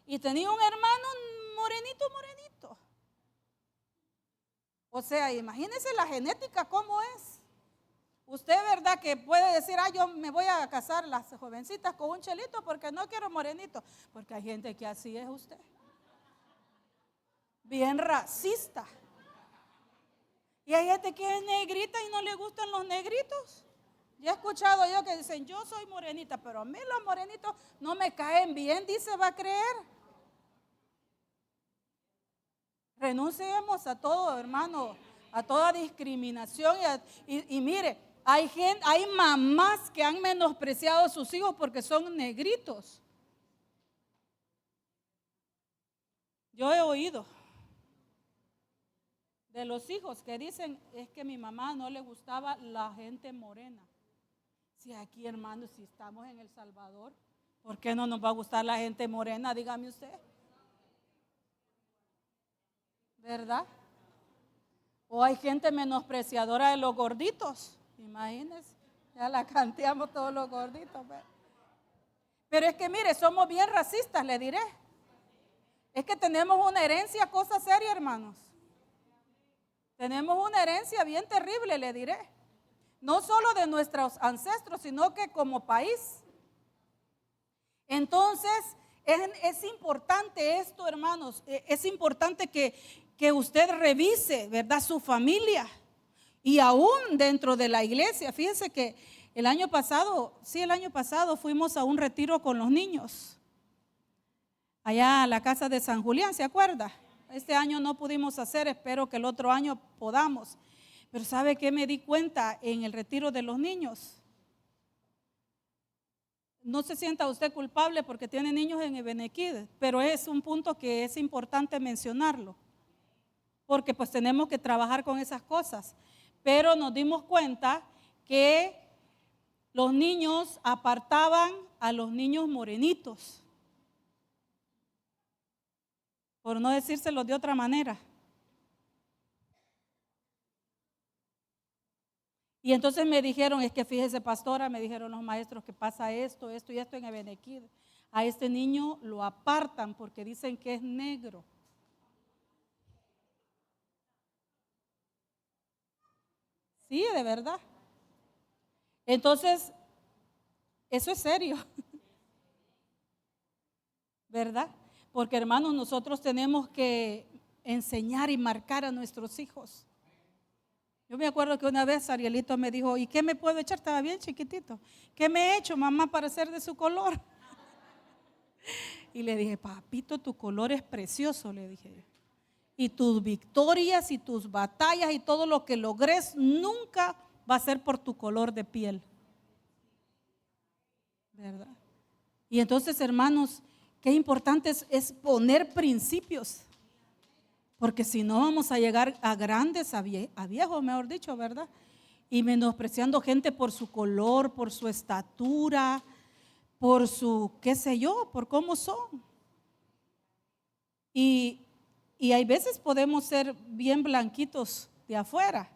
Y tenía un hermano morenito. O sea, imagínense la genética cómo es. Usted, ¿verdad? Que puede decir, yo me voy a casar las jovencitas con un chelito porque no quiero morenito. Porque hay gente que así es usted. Bien racista. Y hay gente que es negrita y no le gustan los negritos. Ya he escuchado yo que dicen, yo soy morenita, pero a mí los morenitos no me caen bien, dice, va a creer. Renunciemos a todo, hermano, a toda discriminación. Y mire, hay mamás que han menospreciado a sus hijos porque son negritos. Yo he oído de los hijos que dicen, es que a mi mamá no le gustaba la gente morena. Si aquí, hermano, si estamos en El Salvador, ¿por qué no nos va a gustar la gente morena? Dígame usted. ¿Verdad? O hay gente menospreciadora de los gorditos. Imagínense, ya la canteamos todos los gorditos. Pero es que mire, somos bien racistas, le diré. Es que tenemos una herencia, cosa seria, hermanos. Tenemos una herencia bien terrible, le diré. No solo de nuestros ancestros, sino que como país. Entonces, es importante esto, hermanos. Es importante que usted revise, ¿verdad?, su familia. Y aún dentro de la iglesia. Fíjense que el año pasado fuimos a un retiro con los niños. Allá a la casa de San Julián, ¿se acuerda? Este año no pudimos hacer, espero que el otro año podamos. Pero ¿sabe qué me di cuenta en el retiro de los niños? No se sienta usted culpable porque tiene niños en Ebenequid, pero es un punto que es importante mencionarlo, porque pues tenemos que trabajar con esas cosas. Pero nos dimos cuenta que los niños apartaban a los niños morenitos, por no decírselo de otra manera. Y entonces me dijeron, es que fíjese, pastora, me dijeron los maestros que pasa esto y esto en Ebenequid. A este niño lo apartan porque dicen que es negro. Sí, de verdad. Entonces, eso es serio, ¿verdad? Porque hermanos, nosotros tenemos que enseñar y marcar a nuestros hijos. Yo me acuerdo que una vez Arielito me dijo, ¿y qué me puedo echar? Estaba bien chiquitito. ¿Qué me he hecho, mamá, para ser de su color? Y le dije, papito, tu color es precioso, le dije yo. Y tus victorias y tus batallas y todo lo que logres nunca va a ser por tu color de piel, ¿verdad? Y entonces, hermanos, qué importante es poner principios, porque si no vamos a llegar a grandes, a viejos, mejor dicho, ¿verdad? Y menospreciando gente por su color, por su estatura, por su, qué sé yo, por cómo son. Y hay veces podemos ser bien blanquitos de afuera,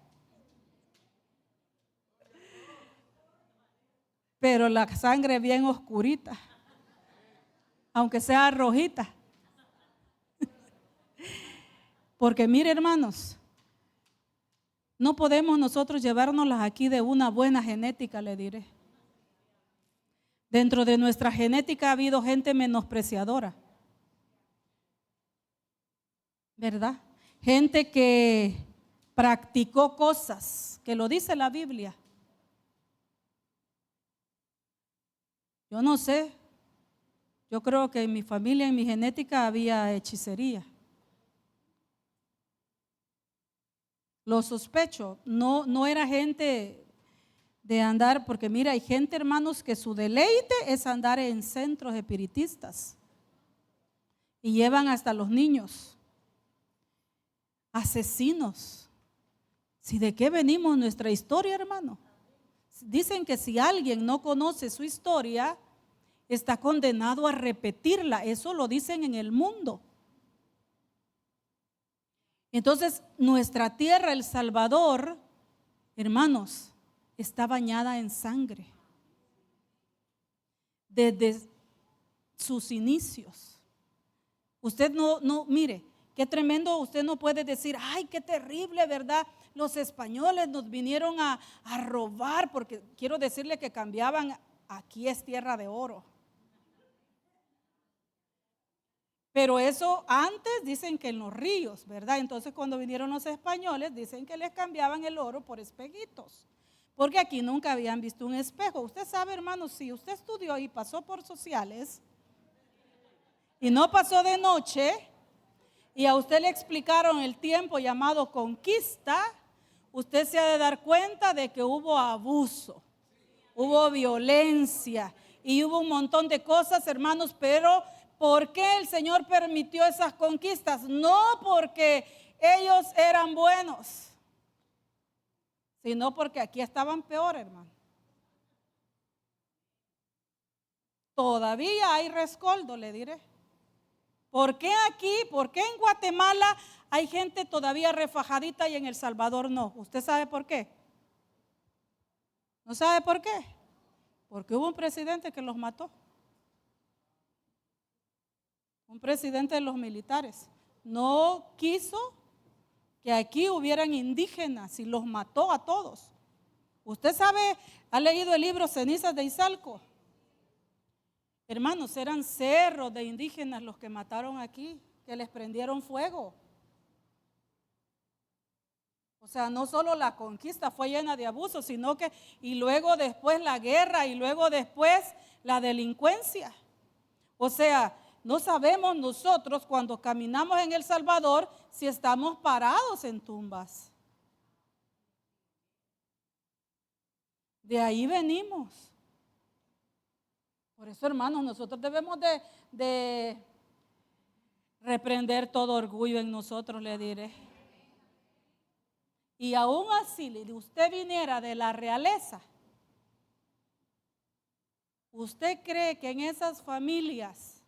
pero la sangre bien oscurita, aunque sea rojita. Porque mire, hermanos, no podemos nosotros llevárnoslas aquí de una buena genética, le diré. Dentro de nuestra genética ha habido gente menospreciadora, ¿verdad? Gente que practicó cosas, que lo dice la Biblia. Yo no sé, yo creo que en mi familia, en mi genética había hechicería. Lo sospecho, no era gente de andar, porque mira, hay gente, hermanos, que su deleite es andar en centros espiritistas y llevan hasta los niños. Asesinos. ¿Si de qué venimos nuestra historia, hermano? Dicen que si alguien no conoce su historia, está condenado a repetirla. Eso lo dicen en el mundo. Entonces, nuestra tierra, El Salvador, hermanos, está bañada en sangre desde sus inicios. Usted mire, qué tremendo. Usted no puede decir, ay, qué terrible, ¿verdad? Los españoles nos vinieron a robar, porque quiero decirle que cambiaban, aquí es tierra de oro. Pero eso antes dicen que en los ríos, ¿verdad? Entonces cuando vinieron los españoles dicen que les cambiaban el oro por espejitos, porque aquí nunca habían visto un espejo. Usted sabe, hermano, si usted estudió y pasó por sociales y no pasó de noche y a usted le explicaron el tiempo llamado conquista, usted se ha de dar cuenta de que hubo abuso, hubo violencia y hubo un montón de cosas, hermanos. Pero ¿por qué el Señor permitió esas conquistas? No porque ellos eran buenos, sino porque aquí estaban peor, hermano. Todavía hay rescoldo, le diré. ¿Por qué aquí? ¿Por qué en Guatemala hay gente todavía refajadita y en El Salvador no? ¿Usted sabe por qué? ¿No sabe por qué? Porque hubo un presidente que los mató. Un presidente de los militares. No quiso que aquí hubieran indígenas y los mató a todos. Usted sabe, ha leído el libro Cenizas de Izalco. Hermanos, eran cerros de indígenas los que mataron aquí, que les prendieron fuego. O sea, no solo la conquista fue llena de abusos, sino que, y luego después la guerra, y luego después la delincuencia. O sea, no sabemos nosotros cuando caminamos en El Salvador si estamos parados en tumbas. De ahí venimos. Por eso, hermanos, nosotros debemos de reprender todo orgullo en nosotros, le diré. Y aún así, si usted viniera de la realeza, ¿usted cree que en esas familias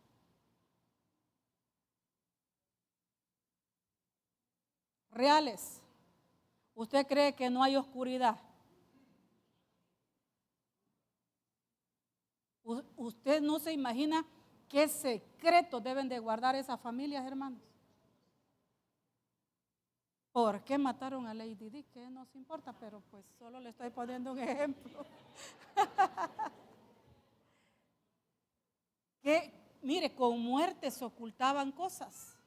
reales, usted cree que no hay oscuridad? Usted no se imagina qué secretos deben de guardar esas familias, hermanos. ¿Por qué mataron a Lady Di? Que nos importa, pero pues solo le estoy poniendo un ejemplo. Que, mire, con muerte se ocultaban cosas.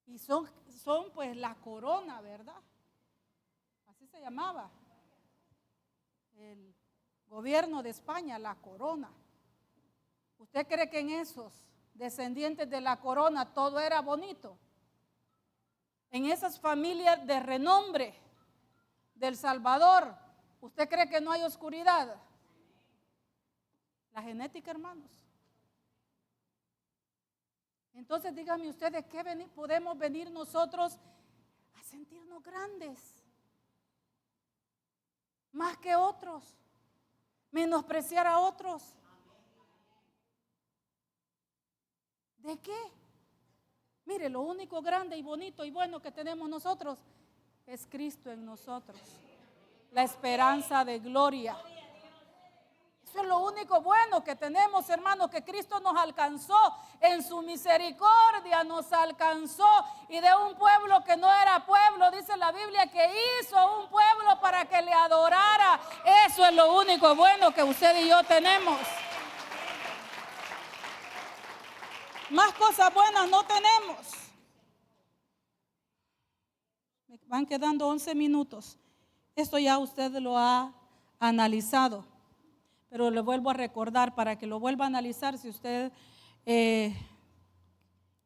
Y son pues la corona, ¿verdad? Así se llamaba. El gobierno de España, la corona. ¿Usted cree que en esos descendientes de la corona todo era bonito? En esas familias de renombre del Salvador, ¿usted cree que no hay oscuridad? La genética, hermanos. Entonces díganme ustedes, ¿qué podemos venir nosotros a sentirnos grandes? Más que otros. Menospreciar a otros. ¿De qué? Mire, lo único grande y bonito y bueno que tenemos nosotros es Cristo en nosotros. La esperanza de gloria. Eso es lo único bueno que tenemos, hermanos, que Cristo nos alcanzó en su misericordia, nos alcanzó, y de un pueblo que no era pueblo, dice la Biblia, que hizo un pueblo para que le adorara. Eso es lo único bueno que usted y yo tenemos. Más cosas buenas no tenemos. Me van quedando 11 minutos. Esto ya usted lo ha analizado, pero le vuelvo a recordar para que lo vuelva a analizar si usted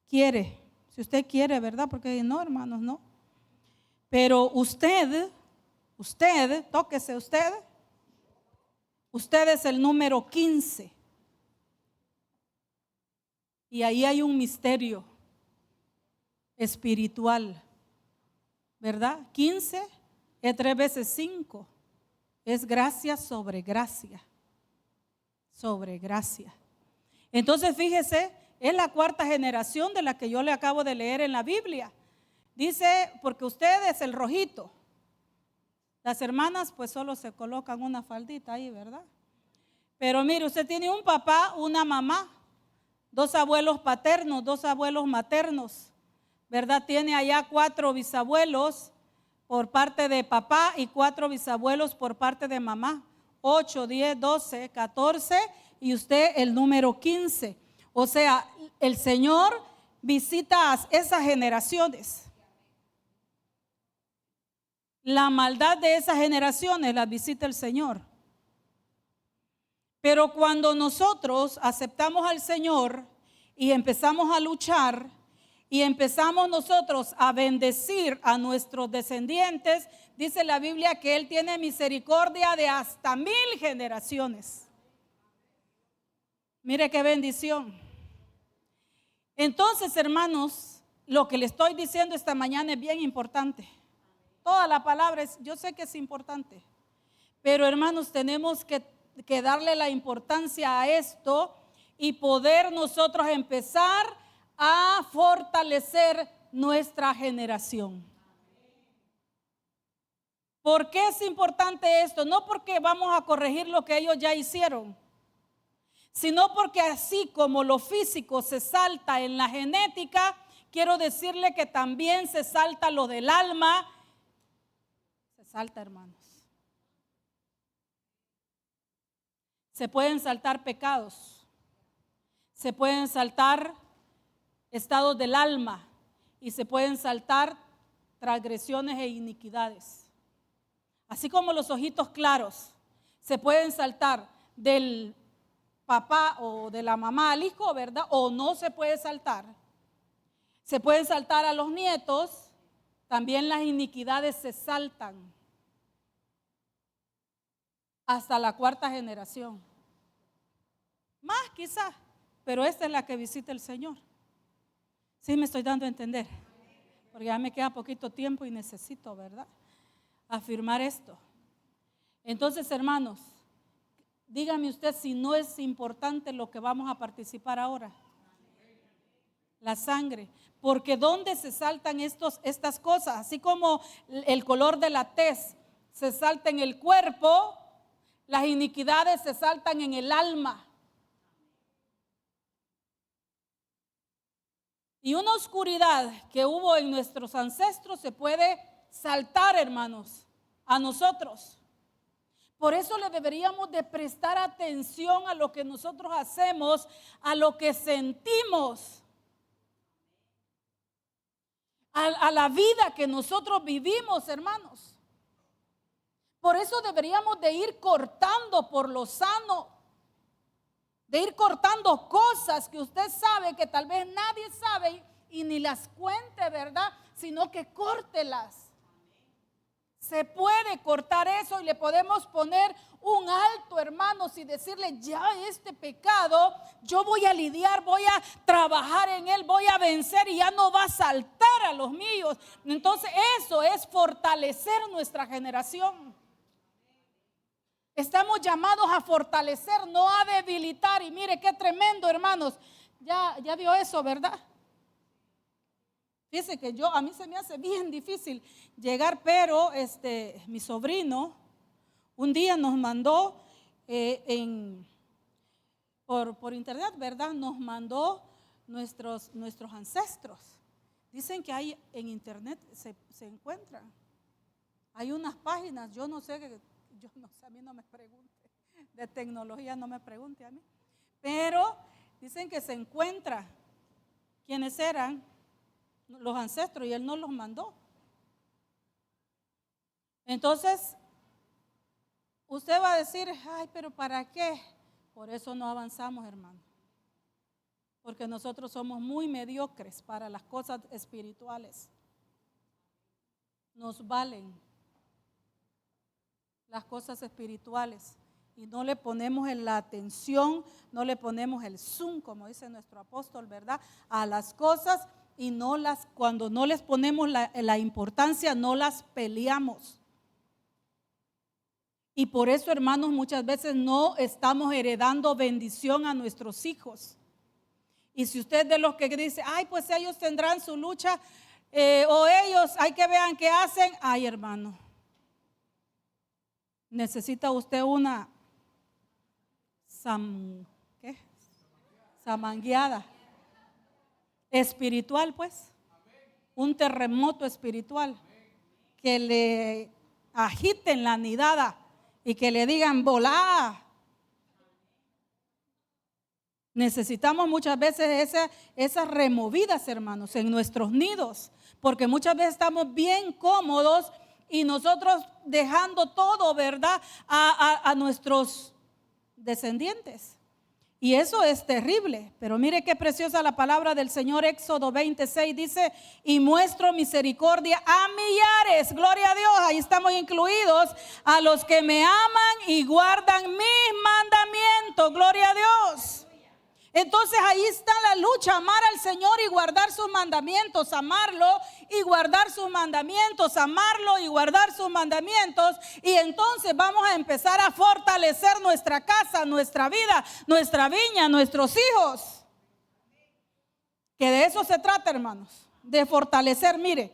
quiere. Si usted quiere, ¿verdad? Porque no, hermanos, no. Pero usted, tóquese usted. Usted es el número 15. Y ahí hay un misterio espiritual, ¿verdad? 15 es 3 veces 5. Es gracia sobre gracia. Sobre gracia. Entonces fíjese, es la cuarta generación de la que yo le acabo de leer en la Biblia. Dice, porque usted es el rojito. Las hermanas pues solo se colocan una faldita ahí, ¿verdad? Pero mire, usted tiene un papá, una mamá, 2 abuelos paternos, 2 abuelos maternos, ¿verdad? Tiene allá 4 bisabuelos por parte de papá y 4 bisabuelos por parte de mamá. 8, 10, 12, 14 y usted el número 15. O sea, el Señor visita a esas generaciones. La maldad de esas generaciones las visita el Señor. Pero cuando nosotros aceptamos al Señor y empezamos a luchar y empezamos nosotros a bendecir a nuestros descendientes, dice la Biblia que Él tiene misericordia de hasta 1000 generaciones. Mire qué bendición. Entonces, hermanos, lo que le estoy diciendo esta mañana es bien importante. Toda la palabra yo sé que es importante, pero hermanos, tenemos que darle la importancia a esto y poder nosotros empezar a fortalecer nuestra generación. ¿Por qué es importante esto? No porque vamos a corregir lo que ellos ya hicieron, sino porque así como lo físico se salta en la genética, quiero decirle que también se salta lo del alma. Se salta, hermanos. Se pueden saltar pecados, se pueden saltar estados del alma y se pueden saltar transgresiones e iniquidades. Así como los ojitos claros se pueden saltar del papá o de la mamá al hijo, ¿verdad? O no se puede saltar. Se pueden saltar a los nietos, también las iniquidades se saltan hasta la 4ª generación. Más quizás, pero esta es la que visita el Señor. Sí me estoy dando a entender, porque ya me queda poquito tiempo y necesito, ¿verdad?, afirmar esto. Entonces, hermanos, dígame usted si no es importante lo que vamos a participar ahora. La sangre. Porque ¿dónde se saltan estas cosas? Así como el color de la tez se salta en el cuerpo, las iniquidades se saltan en el alma. Y una oscuridad que hubo en nuestros ancestros se puede saltar, hermanos, a nosotros. Por eso le deberíamos de prestar atención a lo que nosotros hacemos, a lo que sentimos, a la vida que nosotros vivimos, hermanos. Por eso deberíamos de ir cortando por lo sano, de ir cortando cosas que usted sabe que tal vez nadie sabe y ni las cuente, ¿verdad? Sino que córtelas. Se puede cortar eso y le podemos poner un alto, hermanos, y decirle: ya este pecado yo voy a lidiar, voy a trabajar en él, voy a vencer y ya no va a saltar a los míos. Entonces eso es fortalecer nuestra generación. Estamos llamados a fortalecer, no a debilitar. Y mire qué tremendo, hermanos. Ya vio eso, ¿verdad? Fíjese que a mí se me hace bien difícil llegar, pero mi sobrino un día nos mandó por internet, ¿verdad? Nos mandó nuestros ancestros. Dicen que hay en internet, se encuentran. Hay unas páginas, yo no sé, a mí no me pregunte, de tecnología no me pregunte a mí. Pero dicen que se encuentra quiénes eran los ancestros y él nos los mandó. Entonces, usted va a decir: ay, pero ¿para qué? Por eso no avanzamos, hermano. Porque nosotros somos muy mediocres para las cosas espirituales. Nos valen las cosas espirituales y no le ponemos la atención, no le ponemos el zoom, como dice nuestro apóstol, ¿verdad?, a las cosas, y cuando no les ponemos la importancia, no las peleamos. Y por eso, hermanos, muchas veces no estamos heredando bendición a nuestros hijos. Y si usted es de los que dice: ay, pues ellos tendrán su lucha, o ellos, hay que vean qué hacen. Ay, hermano, necesita usted una samangueada espiritual, pues. Un terremoto espiritual. Que le agiten la nidada y que le digan: volá. Necesitamos muchas veces esas removidas, hermanos, en nuestros nidos, porque muchas veces estamos bien cómodos y nosotros dejando todo, ¿verdad?, a nuestros descendientes. Y eso es terrible. Pero mire qué preciosa la palabra del Señor. Éxodo 26 dice: y muestro misericordia a millares. Gloria a Dios, ahí estamos incluidos, a los que me aman y guardan mis mandamientos. Gloria a Dios. Entonces ahí está la lucha: amar al Señor y guardar sus mandamientos, amarlo y guardar sus mandamientos, amarlo y guardar sus mandamientos. Y entonces vamos a empezar a fortalecer nuestra casa, nuestra vida, nuestra viña, nuestros hijos. Que de eso se trata, hermanos, de fortalecer. Mire,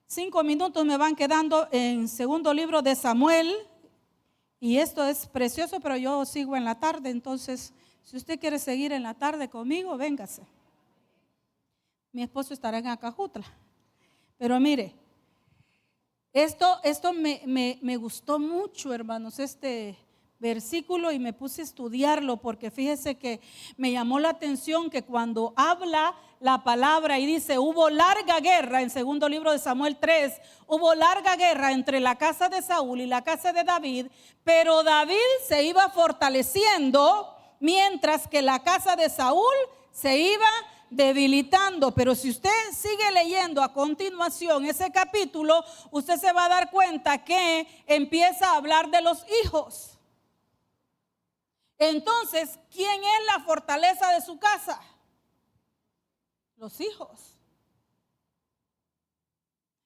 5 minutos me van quedando en segundo libro de Samuel. Y esto es precioso, pero yo sigo en la tarde, entonces si usted quiere seguir en la tarde conmigo, véngase. Mi esposo estará en Acajutla. Pero mire, esto me gustó mucho, hermanos, este versículo, y me puse a estudiarlo porque fíjese que me llamó la atención que cuando habla la palabra y dice: hubo larga guerra, en segundo libro de Samuel 3, hubo larga guerra entre la casa de Saúl y la casa de David, pero David se iba fortaleciendo, mientras que la casa de Saúl se iba debilitando. Pero si usted sigue leyendo a continuación ese capítulo, usted se va a dar cuenta que empieza a hablar de los hijos. Entonces, ¿quién es la fortaleza de su casa? Los hijos.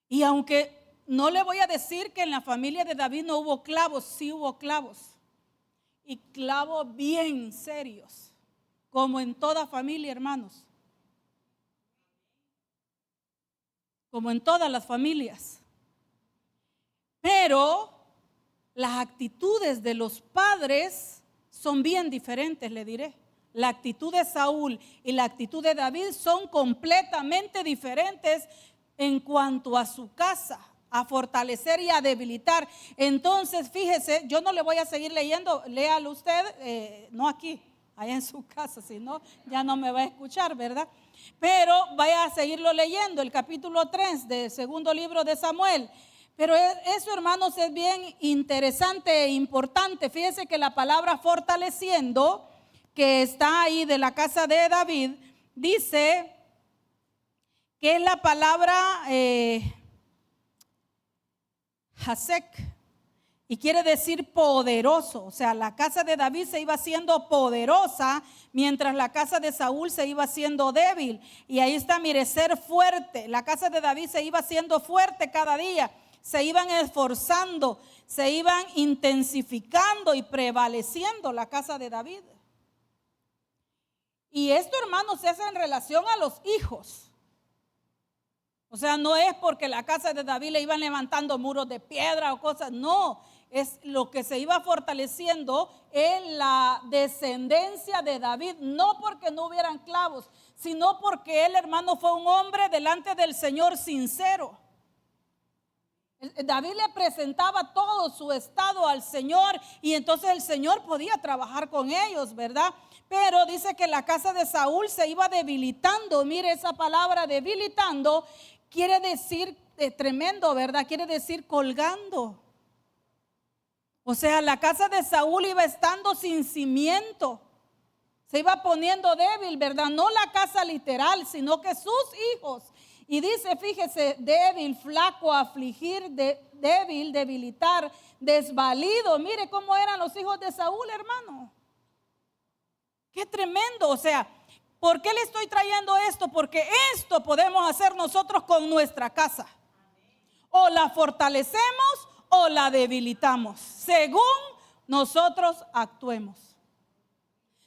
Y aunque no le voy a decir que en la familia de David no hubo clavos, sí hubo clavos. Y clavos bien serios, como en toda familia, hermanos, como en todas las familias. Pero las actitudes de los padres son bien diferentes, le diré. La actitud de Saúl y la actitud de David son completamente diferentes en cuanto a su casa, a fortalecer y a debilitar. Entonces, fíjese, yo no le voy a seguir leyendo, léalo usted, no aquí, allá en su casa, si no, ya no me va a escuchar, ¿verdad? Pero vaya a seguirlo leyendo, el capítulo 3 del segundo libro de Samuel. Pero eso, hermanos, es bien interesante e importante. Fíjese que la palabra fortaleciendo, que está ahí de la casa de David, dice que es la palabra Hasek, y quiere decir poderoso. O sea, la casa de David se iba haciendo poderosa, mientras la casa de Saúl se iba haciendo débil. Y ahí está, mire, ser fuerte. La casa de David se iba haciendo fuerte cada día, se iban esforzando, se iban intensificando y prevaleciendo la casa de David. Y esto, hermanos, es en relación a los hijos. O sea, no es porque la casa de David le iban levantando muros de piedra o cosas, no, es lo que se iba fortaleciendo en la descendencia de David, no porque no hubieran clavos, sino porque él, hermano, fue un hombre delante del Señor sincero. David le presentaba todo su estado al Señor, y entonces el Señor podía trabajar con ellos, ¿verdad? Pero dice que la casa de Saúl se iba debilitando. Mire, esa palabra debilitando quiere decir tremendo, ¿verdad? Quiere decir colgando. O sea, la casa de Saúl iba estando sin cimiento, se iba poniendo débil, ¿verdad? No la casa literal, sino que sus hijos. Y dice, fíjese, débil, flaco, afligir, débil, debilitar, desvalido. Mire cómo eran los hijos de Saúl, hermano. Qué tremendo. O sea, ¿por qué le estoy trayendo esto? Porque esto podemos hacer nosotros con nuestra casa. O la fortalecemos o la debilitamos, según nosotros actuemos.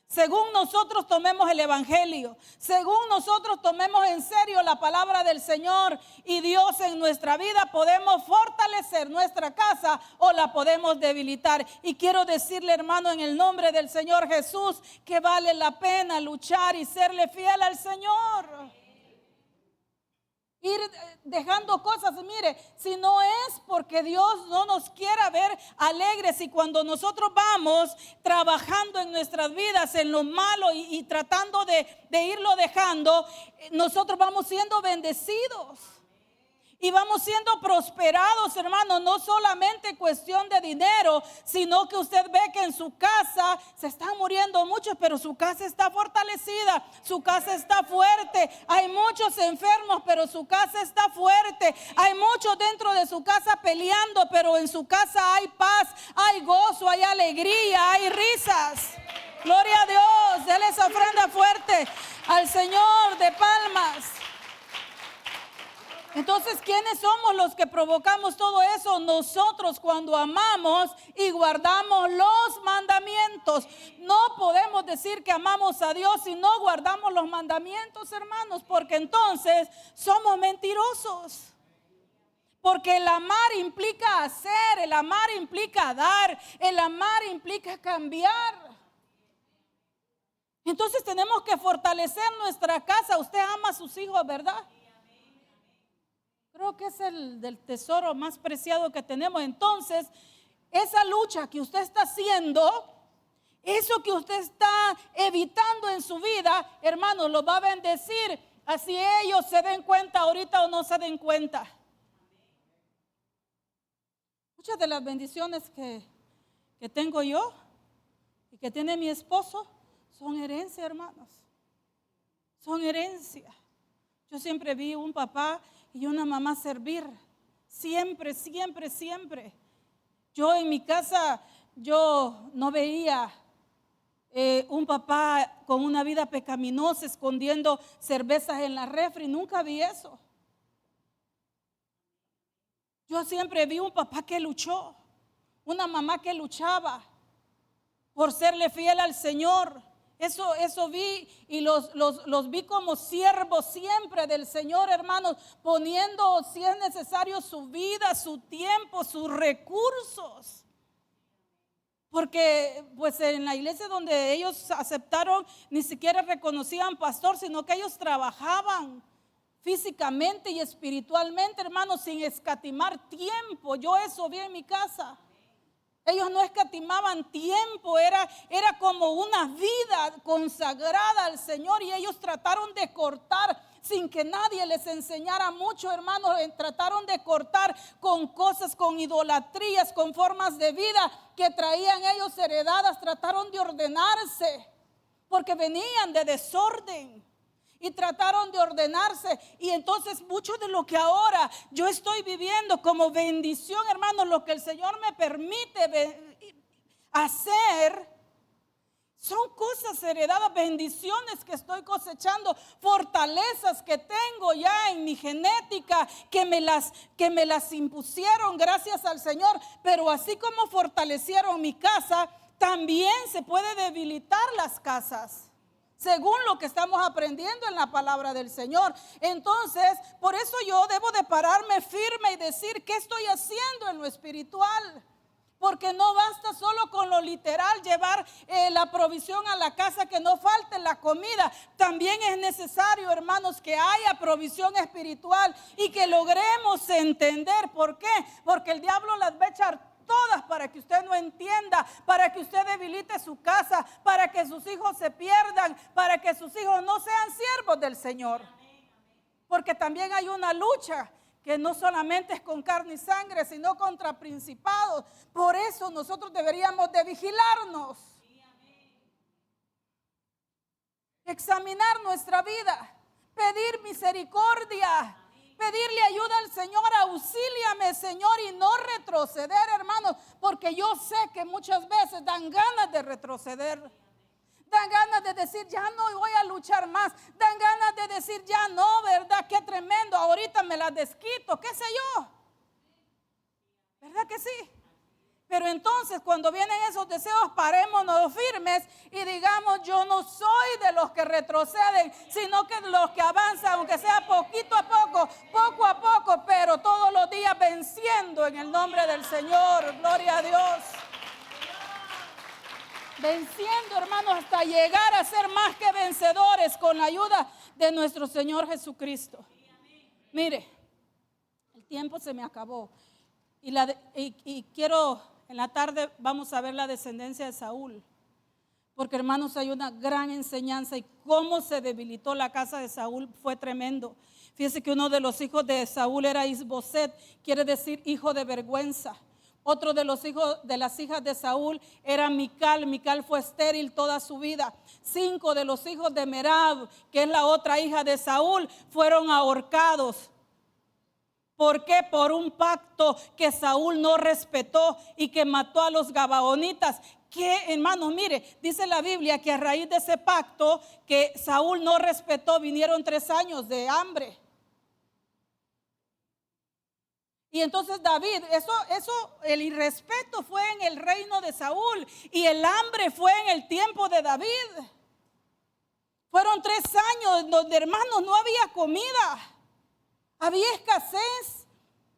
Según nosotros tomemos el evangelio, según nosotros tomemos en serio la palabra del Señor y Dios en nuestra vida, podemos fortalecer nuestra casa o la podemos debilitar. Y quiero decirle, hermano, en el nombre del Señor Jesús, que vale la pena luchar y serle fiel al Señor. ir dejando cosas. Mire, si no es porque Dios no nos quiera ver alegres, y cuando nosotros vamos trabajando en nuestras vidas en lo malo y tratando de irlo dejando, nosotros vamos siendo bendecidos. Y vamos siendo prosperados, hermanos, no solamente cuestión de dinero, sino que usted ve que en su casa se están muriendo muchos, pero su casa está fortalecida, su casa está fuerte. Hay muchos enfermos, pero su casa está fuerte. Hay muchos dentro de su casa peleando, pero en su casa hay paz, hay gozo, hay alegría, hay risas. Gloria a Dios, déle esa ofrenda fuerte al Señor de palmas. Entonces, ¿quiénes somos los que provocamos todo eso? Nosotros, cuando amamos y guardamos los mandamientos. No podemos decir que amamos a Dios si no guardamos los mandamientos, hermanos, porque entonces somos mentirosos. Porque el amar implica hacer, el amar implica dar, el amar implica cambiar. Entonces tenemos que fortalecer nuestra casa. Usted ama a sus hijos, ¿verdad? Creo que es el del tesoro más preciado que tenemos. Entonces, esa lucha que usted está haciendo, eso que usted está evitando en su vida, hermanos, lo va a bendecir. Así ellos se den cuenta ahorita o no se den cuenta. Muchas de las bendiciones que tengo yo y que tiene mi esposo son herencia, hermanos. Son herencia. Yo siempre vi un papá y una mamá servir. Siempre, siempre, siempre. Yo en mi casa, yo no veía un papá con una vida pecaminosa escondiendo cervezas en la refri. Nunca vi eso. Yo siempre vi un papá que luchó, una mamá que luchaba por serle fiel al Señor. Eso vi y los vi como siervos siempre del Señor, hermanos, poniendo, si es necesario, su vida, su tiempo, sus recursos. Porque pues en la iglesia donde ellos aceptaron, ni siquiera reconocían pastor, sino que ellos trabajaban físicamente y espiritualmente, hermanos, sin escatimar tiempo. Yo eso vi en mi casa. Ellos no escatimaban tiempo, era como una vida consagrada al Señor, y ellos trataron de cortar sin que nadie les enseñara mucho, hermanos. Trataron de cortar con cosas, con idolatrías, con formas de vida que traían ellos heredadas. Trataron de ordenarse porque venían de desorden. Y trataron de ordenarse. Y entonces mucho de lo que ahora yo estoy viviendo como bendición, hermanos, lo que el Señor me permite hacer, son cosas heredadas, bendiciones que estoy cosechando, fortalezas que tengo ya en mi genética, que me las impusieron gracias al Señor. Pero así como fortalecieron mi casa, también se puede debilitar las casas, según lo que estamos aprendiendo en la palabra del Señor. Entonces, por eso yo debo de pararme firme y decir qué estoy haciendo en lo espiritual. Porque no basta solo con lo literal, llevar la provisión a la casa, que no falte la comida. También es necesario, hermanos, que haya provisión espiritual y que logremos entender. ¿Por qué? Porque el diablo las va a echar todas para que usted no entienda, para que usted debilite su casa, para que sus hijos se pierdan, para que sus hijos no sean siervos del Señor. Porque también hay una lucha que no solamente es con carne y sangre, sino contra principados. Por eso nosotros deberíamos de vigilarnos, examinar nuestra vida, pedir misericordia, pedirle ayuda al Señor. Auxíliame, Señor, y no retroceder, hermanos, porque yo sé que muchas veces dan ganas de retroceder. Dan ganas de decir, ya no voy a luchar más. Dan ganas de decir, ya no, ¿verdad? Qué tremendo, ahorita me la desquito, qué sé yo. ¿Verdad que sí? Pero entonces, cuando vienen esos deseos, parémonos firmes y digamos, yo no soy de los que retroceden, sino que de los que avanzan, aunque sea poquito a poco, poco a poco, pero todos los días venciendo en el nombre del Señor. Gloria a Dios. Venciendo, hermanos, hasta llegar a ser más que vencedores con la ayuda de nuestro Señor Jesucristo. Mire, el tiempo se me acabó. Y quiero, en la tarde vamos a ver la descendencia de Saúl. Porque hermanos, hay una gran enseñanza y cómo se debilitó la casa de Saúl fue tremendo. Fíjese que uno de los hijos de Saúl era Isboset, quiere decir hijo de vergüenza. Otro de los hijos de las hijas de Saúl era Mical. Mical fue estéril toda su vida. 5 de los hijos de Merab, que es la otra hija de Saúl, fueron ahorcados. ¿Por qué? Por un pacto que Saúl no respetó y que mató a los gabaonitas. Que, hermanos, mire, dice la Biblia que a raíz de ese pacto que Saúl no respetó, vinieron 3 años de hambre. Y entonces David, el irrespeto fue en el reino de Saúl y el hambre fue en el tiempo de David. Fueron 3 años donde, hermanos, no había comida, había escasez.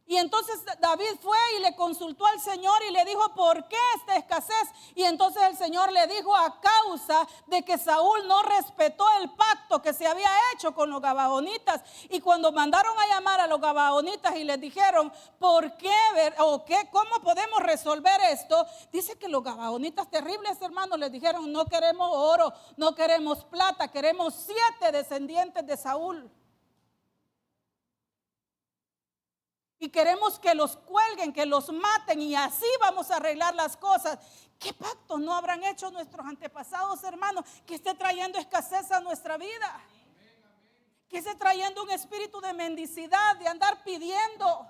Y entonces David fue y le consultó al Señor y le dijo, ¿por qué esta escasez? Y entonces el Señor le dijo, a causa de que Saúl no respetó el pacto que se había hecho con los gabaonitas. Y cuando mandaron a llamar a los gabaonitas y les dijeron, ¿por qué? ¿O qué? ¿Cómo podemos resolver esto? Dice que los gabaonitas terribles, hermanos, les dijeron, no queremos oro, no queremos plata, queremos 7 descendientes de Saúl. Y queremos que los cuelguen, que los maten y así vamos a arreglar las cosas. ¿Qué pacto no habrán hecho nuestros antepasados, hermanos, que esté trayendo escasez a nuestra vida? Que esté trayendo un espíritu de mendicidad, de andar pidiendo.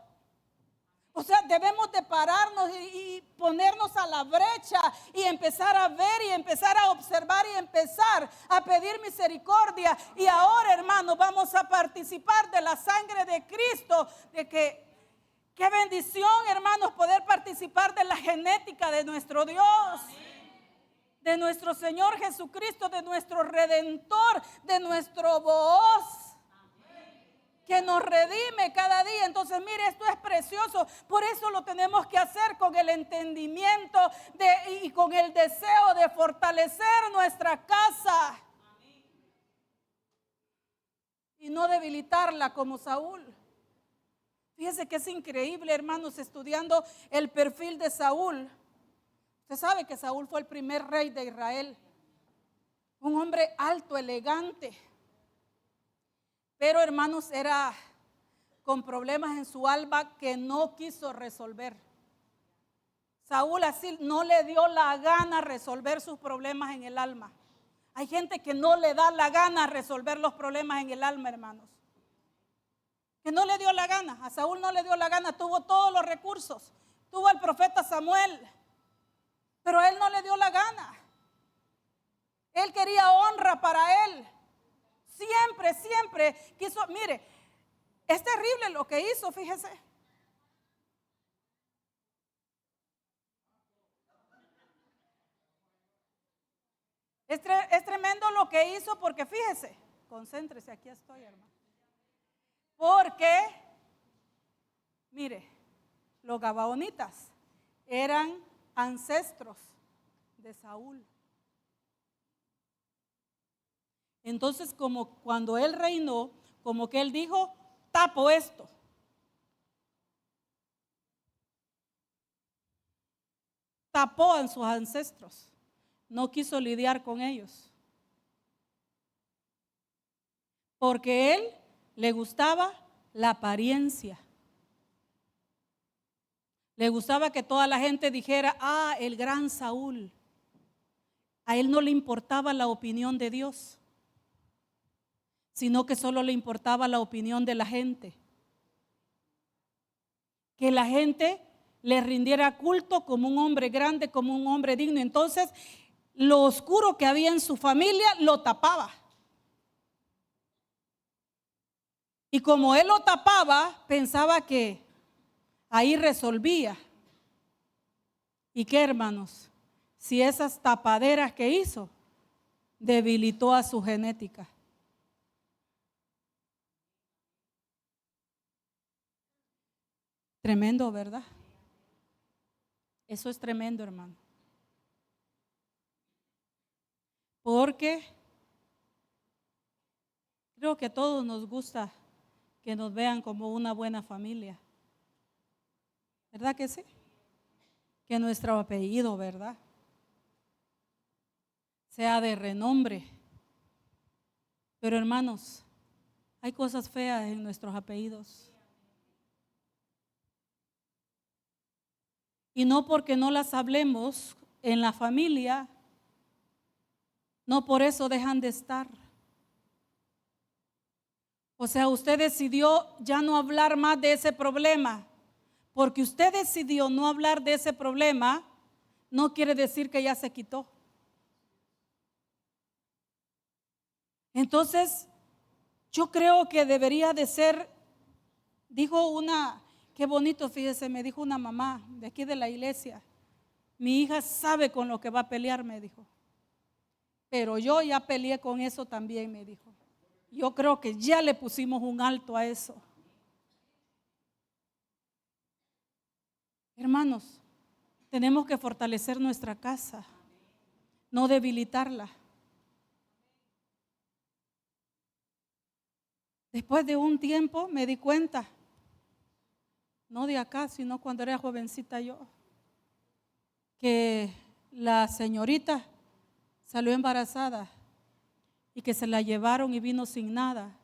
O sea, debemos de pararnos y ponernos a la brecha y empezar a ver y empezar a observar y empezar a pedir misericordia. Y ahora, hermanos, vamos a participar de la sangre de Cristo, de que qué bendición, hermanos, poder participar de la genética de nuestro Dios, de nuestro Señor Jesucristo, de nuestro Redentor, de nuestro Booz, que nos redime cada día. Entonces, mire, esto es precioso. Por eso lo tenemos que hacer con el entendimiento y con el deseo de fortalecer nuestra casa y no debilitarla como Saúl. Fíjese que es increíble, hermanos, estudiando el perfil de Saúl. Usted sabe que Saúl fue el primer rey de Israel. Un hombre alto, elegante. Pero, hermanos, era con problemas en su alma que no quiso resolver. Saúl así no le dio la gana resolver sus problemas en el alma. Hay gente que no le da la gana resolver los problemas en el alma, hermanos. Que no le dio la gana, a Saúl no le dio la gana, tuvo todos los recursos, tuvo al profeta Samuel, pero a él no le dio la gana. Él quería honra para él, siempre quiso. Mire, es terrible lo que hizo, fíjese. Es tremendo lo que hizo porque fíjese, concéntrese, aquí estoy, hermano. Porque, mire, los gabaonitas eran ancestros de Saúl. Entonces, como cuando él reinó, como que él dijo, tapo esto. Tapó a sus ancestros. No quiso lidiar con ellos. Porque él le gustaba la apariencia. Le gustaba que toda la gente dijera, el gran Saúl. A él no le importaba la opinión de Dios, sino que solo le importaba la opinión de la gente. Que la gente le rindiera culto como un hombre grande, como un hombre digno. Entonces, lo oscuro que había en su familia lo tapaba. Y como él lo tapaba, pensaba que ahí resolvía. ¿Y qué, hermanos? Si esas tapaderas que hizo, debilitó a su genética. Tremendo, ¿verdad? Eso es tremendo, hermano. Porque creo que a todos nos gusta que nos vean como una buena familia. ¿Verdad que sí? Que nuestro apellido, ¿verdad?, sea de renombre. Pero hermanos, hay cosas feas en nuestros apellidos. Y no porque no las hablemos en la familia, no por eso dejan de estar. O sea, usted decidió ya no hablar más de ese problema. Porque usted decidió no hablar de ese problema, no quiere decir que ya se quitó. Entonces, yo creo que debería de ser, dijo una, qué bonito, fíjese, me dijo una mamá de aquí de la iglesia, mi hija sabe con lo que va a pelear, me dijo, pero yo ya peleé con eso también, me dijo. Yo creo que ya le pusimos un alto a eso. Hermanos, tenemos que fortalecer nuestra casa, no debilitarla. Después de un tiempo me di cuenta, no de acá, sino cuando era jovencita yo, que la señorita salió embarazada y que se la llevaron y vino sin nada.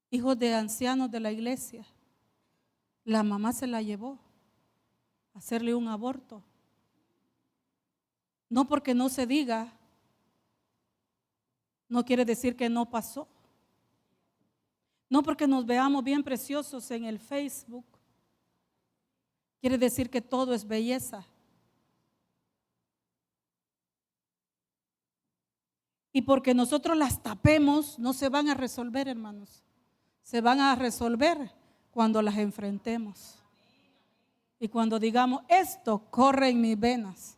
Hijos de ancianos de la iglesia. La mamá se la llevó a hacerle un aborto. No porque no se diga, no quiere decir que no pasó. No porque nos veamos bien preciosos en el Facebook, quiere decir que todo es belleza. Y porque nosotros las tapemos, no se van a resolver, hermanos. Se van a resolver cuando las enfrentemos. Y cuando digamos, esto corre en mis venas,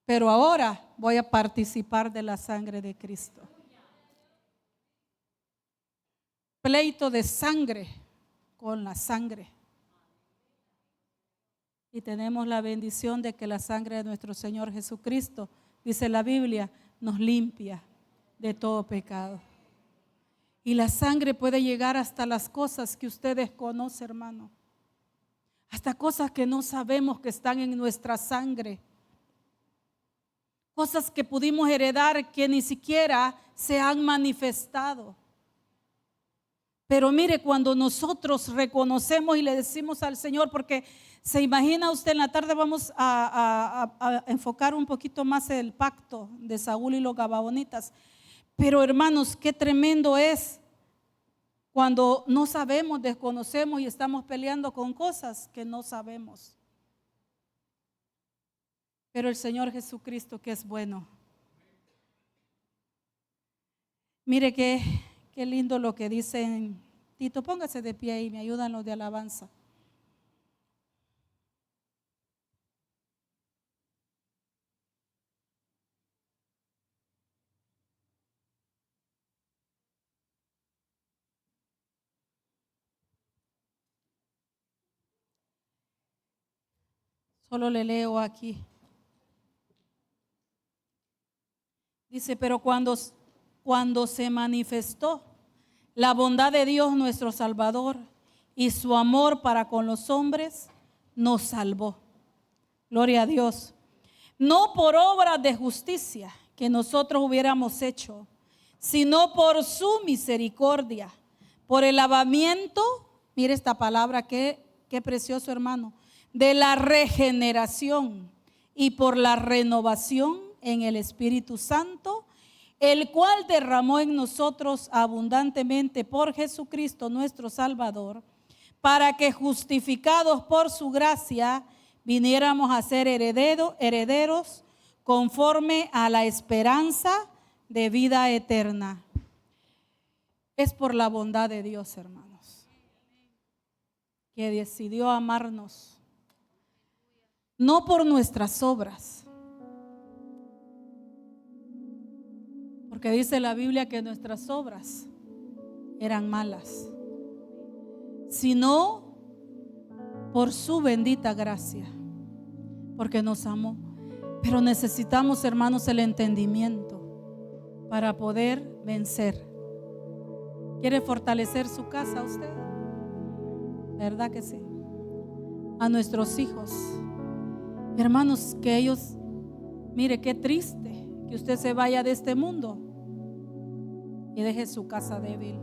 pero ahora voy a participar de la sangre de Cristo. Pleito de sangre con la sangre. Y tenemos la bendición de que la sangre de nuestro Señor Jesucristo, dice la Biblia, nos limpia de todo pecado. Y la sangre puede llegar hasta las cosas que usted desconoce, hermano. Hasta cosas que no sabemos que están en nuestra sangre. Cosas que pudimos heredar que ni siquiera se han manifestado. Pero mire, cuando nosotros reconocemos y le decimos al Señor, porque se imagina usted, en la tarde vamos a enfocar un poquito más el pacto de Saúl y los Gabaonitas. Pero hermanos, qué tremendo es cuando no sabemos, desconocemos y estamos peleando con cosas que no sabemos. Pero el Señor Jesucristo, que es bueno. Mire qué lindo lo que dicen. Tito, póngase de pie y me ayudan los de alabanza. Solo le leo aquí. Dice, pero cuando se manifestó la bondad de Dios nuestro Salvador y su amor para con los hombres, nos salvó. Gloria a Dios. No por obras de justicia que nosotros hubiéramos hecho, sino por su misericordia, por el lavamiento, mire esta palabra, qué precioso, hermano, de la regeneración y por la renovación en el Espíritu Santo, el cual derramó en nosotros abundantemente por Jesucristo nuestro Salvador, para que justificados por su gracia viniéramos a ser herederos conforme a la esperanza de vida eterna. Es por la bondad de Dios, hermanos, que decidió amarnos, no por nuestras obras. Porque dice la Biblia que nuestras obras eran malas, sino por su bendita gracia, porque nos amó. Pero necesitamos, hermanos, el entendimiento para poder vencer. ¿Quiere fortalecer su casa usted? ¿Verdad que sí? A nuestros hijos, hermanos, que ellos, mire qué triste que usted se vaya de este mundo y deje su casa débil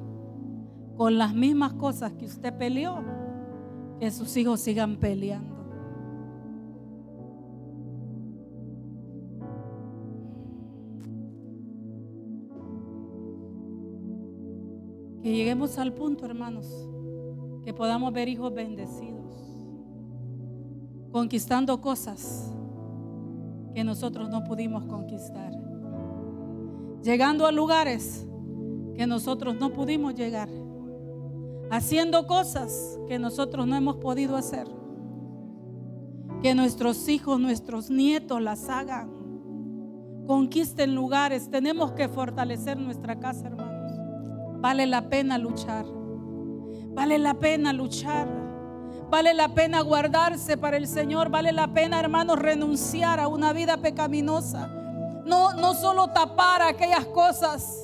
con las mismas cosas que usted peleó, que sus hijos sigan peleando. Que lleguemos al punto, hermanos, que podamos ver hijos bendecidos, conquistando cosas que nosotros no pudimos conquistar, llegando a lugares que nosotros no pudimos llegar, haciendo cosas que nosotros no hemos podido hacer, que nuestros hijos, nuestros nietos las hagan, conquisten lugares. Tenemos que fortalecer nuestra casa, hermanos. Vale la pena luchar, vale la pena luchar, vale la pena guardarse para el Señor, vale la pena, hermanos, renunciar a una vida pecaminosa. No solo tapar aquellas cosas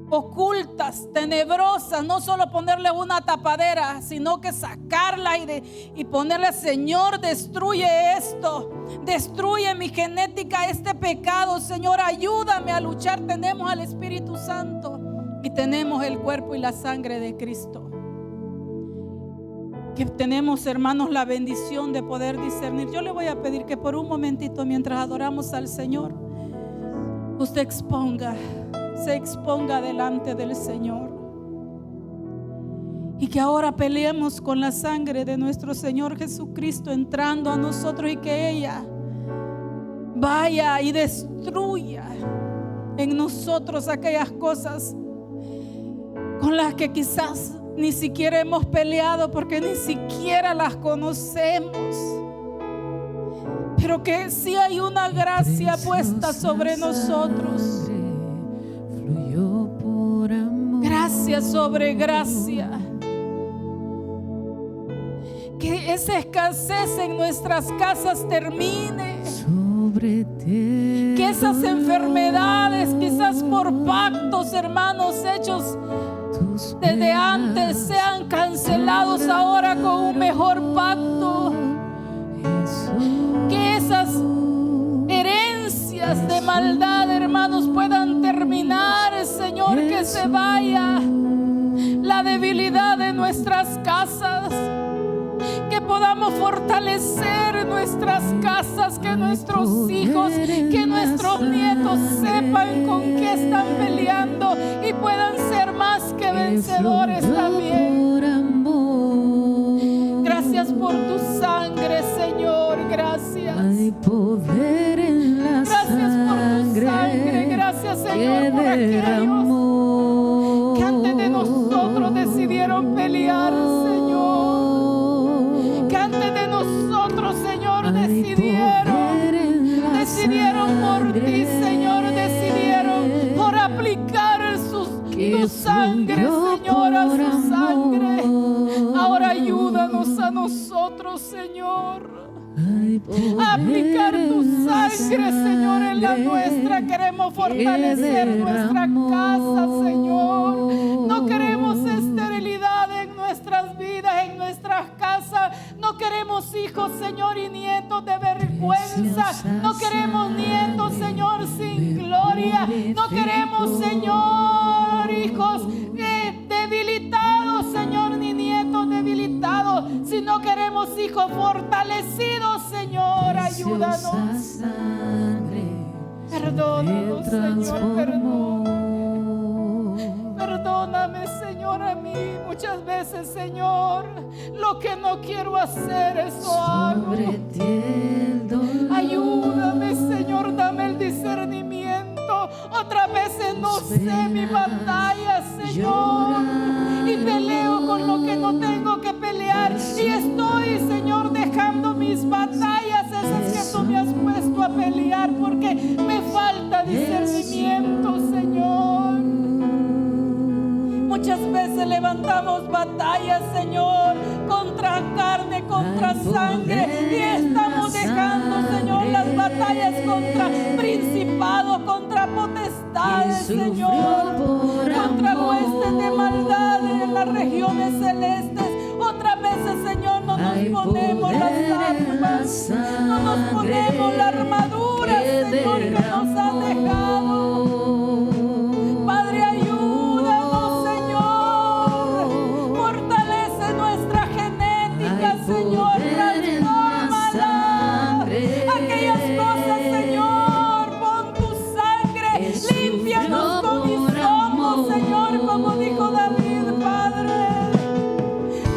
ocultas, tenebrosas, no solo ponerle una tapadera, sino que sacarla y ponerle: Señor, destruye esto, destruye mi genética, este pecado. Señor, ayúdame a luchar. Tenemos al Espíritu Santo y tenemos el cuerpo y la sangre de Cristo, que tenemos, hermanos, la bendición de poder discernir. Yo le voy a pedir que por un momentito, mientras adoramos al Señor, usted se exponga delante del Señor, y que ahora peleemos con la sangre de nuestro Señor Jesucristo entrando a nosotros, y que ella vaya y destruya en nosotros aquellas cosas con las que quizás ni siquiera hemos peleado, porque ni siquiera las conocemos, pero que sí hay una gracia puesta sobre nosotros. Gracia sobre gracia. Que esa escasez en nuestras casas termine. Que esas enfermedades, quizás por pactos, hermanos, hechos desde antes, sean cancelados ahora con un mejor pacto. Que esas herencias de maldad, hermanos, puedan terminar, Señor. Que se vaya la debilidad de nuestras casas, que podamos fortalecer nuestras casas, que nuestros hijos, que nuestros nietos sepan con qué están peleando y puedan ser más que vencedores también. Gracias por tu sangre, Señor. Gracias. Hay poder en la Gracias por tu sangre. Gracias, Señor, por aquellos que antes de nosotros decidieron pelear, Señor. Que antes de nosotros, Señor, decidieron por ti, Señor. Decidieron por aplicar tu sangre, Señor, a su sangre. Ahora ayúdanos a nosotros, Señor, a aplicar tu sangre, Señor, en la nuestra. Queremos fortalecer nuestra casa, Señor. No queremos esterilidad en nuestras vidas, en nuestras casas. No queremos hijos, Señor, y nietos de vergüenza. No queremos nietos, Señor, sin gloria. No queremos, Señor, hijos debilitados, Señor, ni nietos debilitados, sino queremos hijos fortalecidos, Señor. Ayúdanos. Perdónanos, Señor, perdóname, Señor, a mí. Muchas veces, Señor, lo que no quiero hacer, eso hago. Ayúdame, Señor, dame el discernimiento. Otras veces no sé mi batalla, Señor, y peleo con lo que no tengo que pelear, y estoy, Señor, dejando mis batallas, esas que tú me has puesto a pelear, porque me falta discernimiento, Señor. Muchas veces levantamos batallas, Señor, contra carne, contra sangre, y estamos dejando, Señor, las batallas contra principados, contra potestades, Señor, contra huestes Hay ponemos las poder en la armas, no nos sangre ponemos la armadura, que Señor, que nos han dejado. Padre, ayúdanos, Señor. Fortalece nuestra genética, Hay Señor. poder en la Transfórmala. sangre Aquellas cosas, Señor, pon tu sangre. que Límpianos sufrió con por hisopo, amor. Señor, como dijo David, Padre.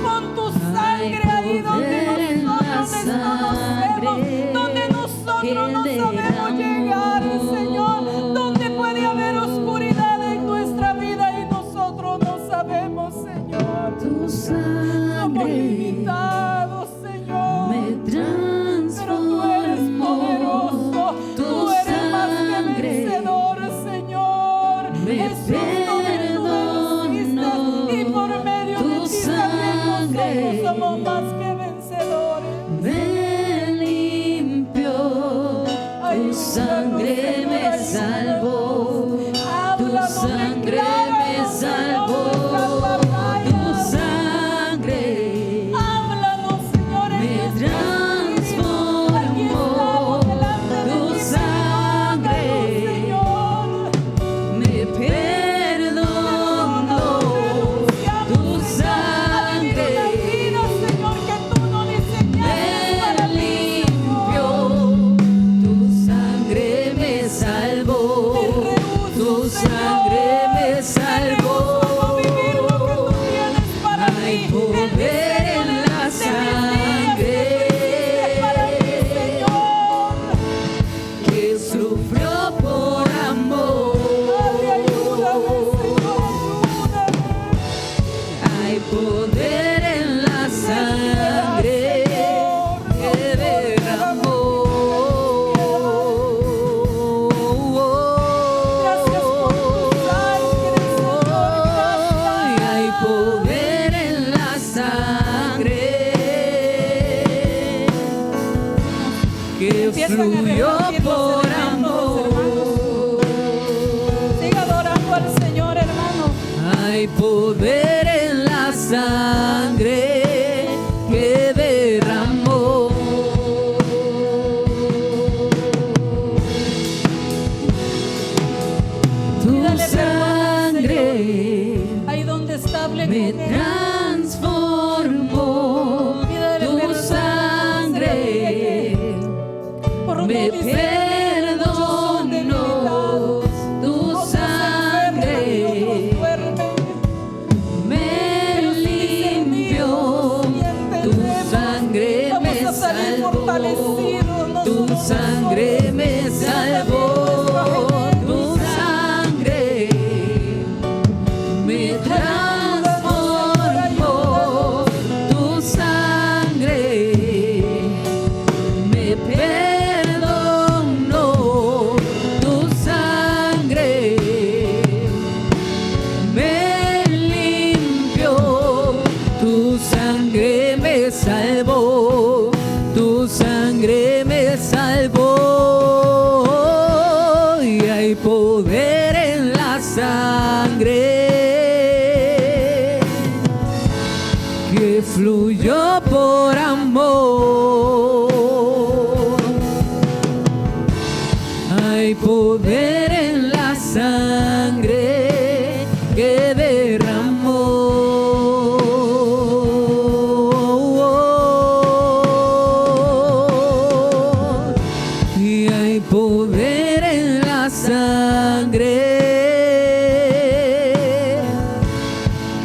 Pon tu sangre ahí donde poder en la nosotros desconocemos, sangre donde nosotros que no sabemos derramó. llegar, Señor, donde puede haber oscuridad en nuestra vida y nosotros no sabemos, Señor. Tu Somos sangre limitados, Señor. me Pero tú eres transformó. poderoso, Tu tú eres más que sangre vencedor, Señor. me Jesús, tú perdonó. venciste y por medio de Tu ti también sangre nosotros somos más que vencedores. me limpió. Tu sangre me salvó. Tu sangre me salvó. Tu sangre Háblanos, Señor, en me nuestro espíritu. Aquí estamos transformó. delante de Tu ti, sangre Señor. me perdonó. Tu sangre me limpió. Tu sangre me salvó. Tu sangre me salvó. Hay poder en la sangre que sufrió por amor. Hay poder en la sangre que derramó. Y hay poder en la sangre que Empiezan a fluyó repartir los por elementos, amor. Siga adorando al Señor, hermano. Hay poder en la sangre que derramó. Tu Pídale perdón al sangre Ahí donde está, hable me con Él. transformó. Pídale Tu perdón, sangre Por no me dice, muchos son perdonó. debilitados, Tu otros se enferman y sangre otros duermen. me limpió. Tu sangre me Vamos a salir salvó. fortalecidos Tu nosotros sangre hoy. me salvó. Tu sangre me transformó. Tu sangre me perdonó. Tu sangre me limpió. Tu sangre me salvó. Tu sangre me salvó. Y hay poder en la sangre que fluyó por amor. Hay poder en la sangre que derramó. Y hay poder en la sangre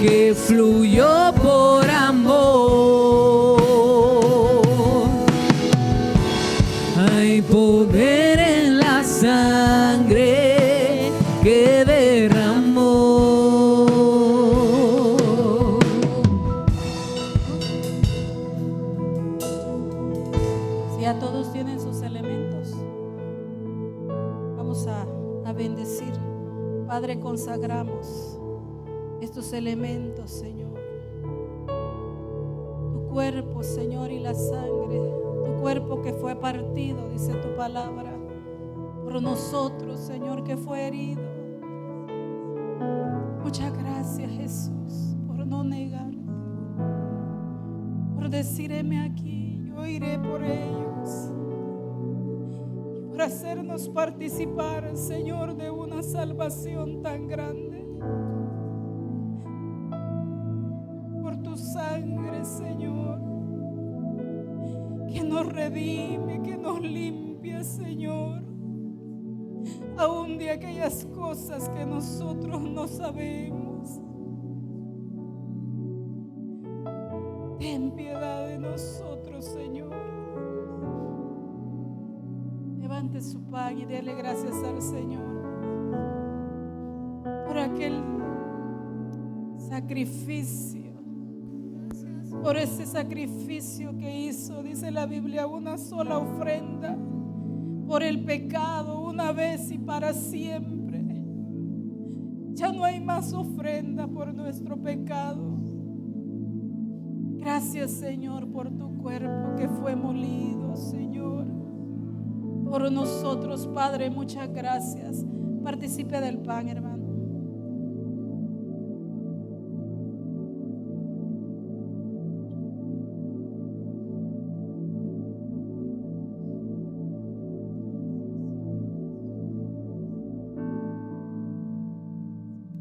que fluyó por amor. Hay poder en la sangre que derramó. Si ya todos tienen sus elementos, vamos a bendecir. Padre, consagramos estos elementos, Señor. Tu cuerpo, Señor, y la sangre. Tu cuerpo que fue partido, dice tu palabra, por nosotros, Señor, que fue herido. Muchas gracias, Jesús, por no negarte, por por decir, heme aquí, yo iré por ellos, por hacernos participar, Señor, de una salvación tan grande, por tu sangre, Señor, que nos redime, que nos limpia, Señor, aún de aquellas cosas que nosotros no sabemos. Ten piedad de nosotros, Señor. Levante su pan y dele gracias al Señor por aquel sacrificio, por ese sacrificio que hizo, dice la Biblia, una sola ofrenda por el pecado, una vez y para siempre. Ya no hay más ofrenda por nuestro pecado. Gracias, Señor, por tu cuerpo que fue molido, Señor, por nosotros, Padre. Muchas gracias. Participe del pan, hermano.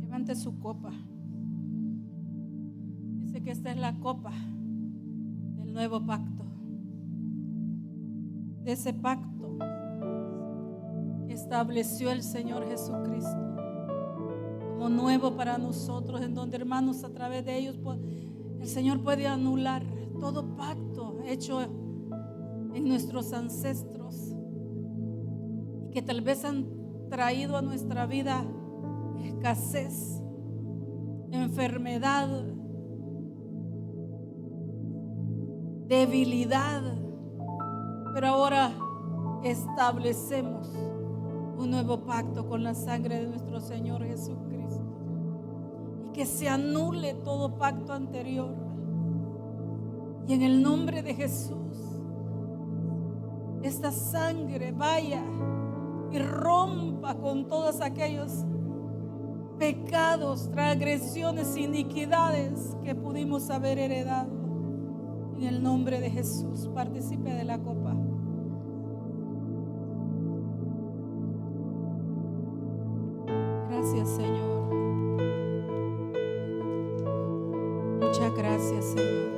Levante su copa. Dice que esta es la copa del nuevo pacto, de ese pacto que estableció el Señor Jesucristo como nuevo para nosotros, en donde, hermanos, a través de ellos el Señor puede anular todo pacto hecho en nuestros ancestros y que tal vez han traído a nuestra vida escasez, enfermedad, debilidad, pero ahora establecemos un nuevo pacto con la sangre de nuestro Señor Jesucristo, y que se anule todo pacto anterior, y en el nombre de Jesús esta sangre vaya y rompa con todos aquellos pecados, transgresiones, iniquidades que pudimos haber heredado. En el nombre de Jesús, participe de la copa. Gracias, Señor. Muchas gracias, Señor.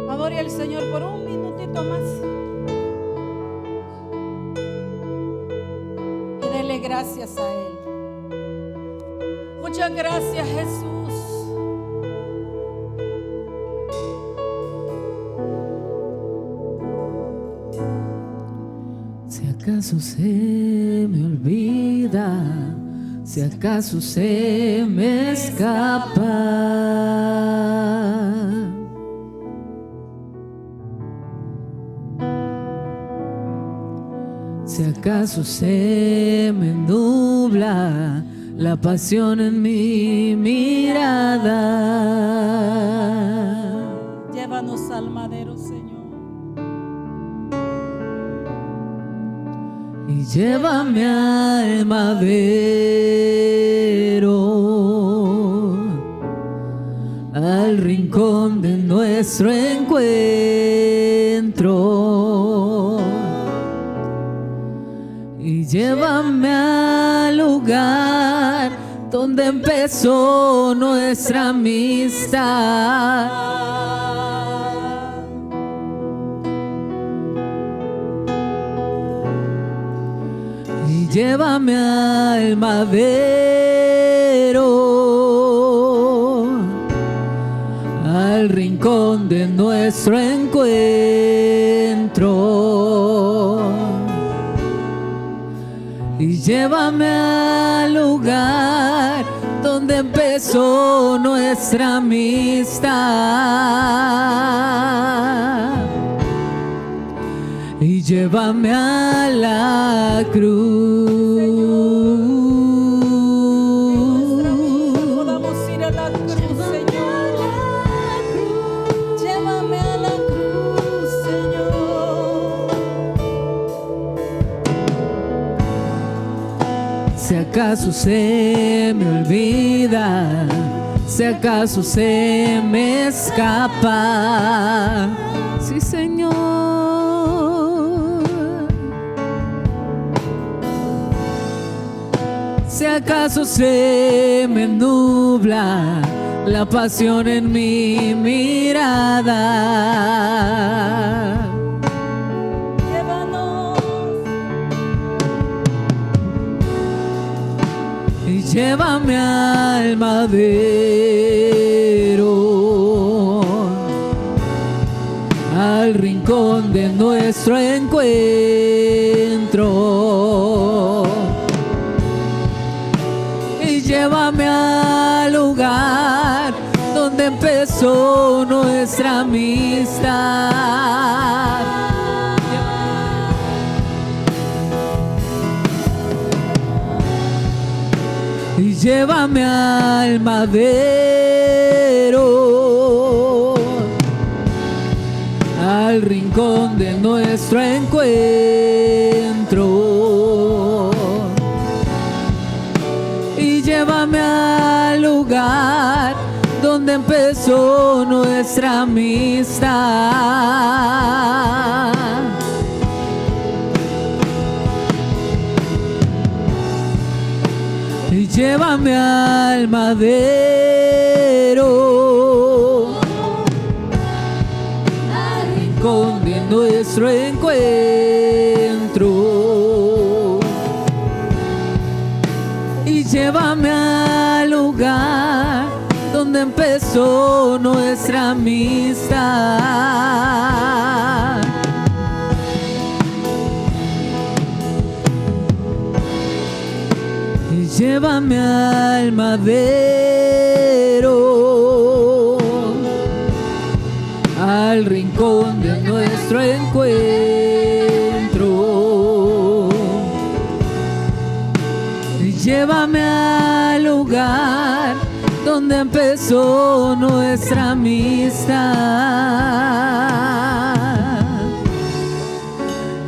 Adore al Señor por un minutito más. Y dele gracias a Él. Muchas gracias, Jesús. Si acaso se me olvida, si acaso se me escapa, si acaso se me nubla la pasión en mi mirada, Llévanos al madero, Señor. y llévame al madero, al rincón de nuestro encuentro, y llévame al lugar donde empezó nuestra amistad. Y llévame al madero, al rincón de nuestro encuentro, y llévame al lugar donde empezó nuestra amistad, y llévame a la cruz. Podamos ir a la cruz, Señor. Llévame a la cruz, Señor. Si acaso se me olvida, si acaso se me escapa, sí, Señor. Si acaso se me nubla la pasión en mi mirada, llévame al madero, al rincón de nuestro encuentro, y llévame al lugar donde empezó nuestra amistad. Y llévame al madero, al rincón de nuestro encuentro, y llévame al lugar donde empezó nuestra amistad. Y llévame al madero, al rincón de nuestro encuentro, y llévame al lugar donde empezó nuestra amistad. Llévame al madero, al rincón de nuestro encuentro, y llévame al lugar donde empezó nuestra amistad,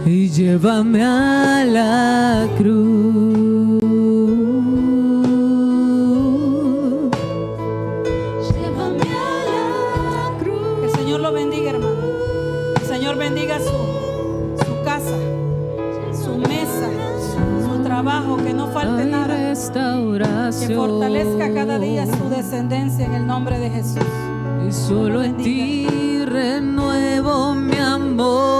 y llévame a la cruz. Bendiga su casa, su mesa, su trabajo, que no falte nada, que fortalezca cada día su descendencia en el nombre de Jesús. Y solo en ti renuevo mi amor.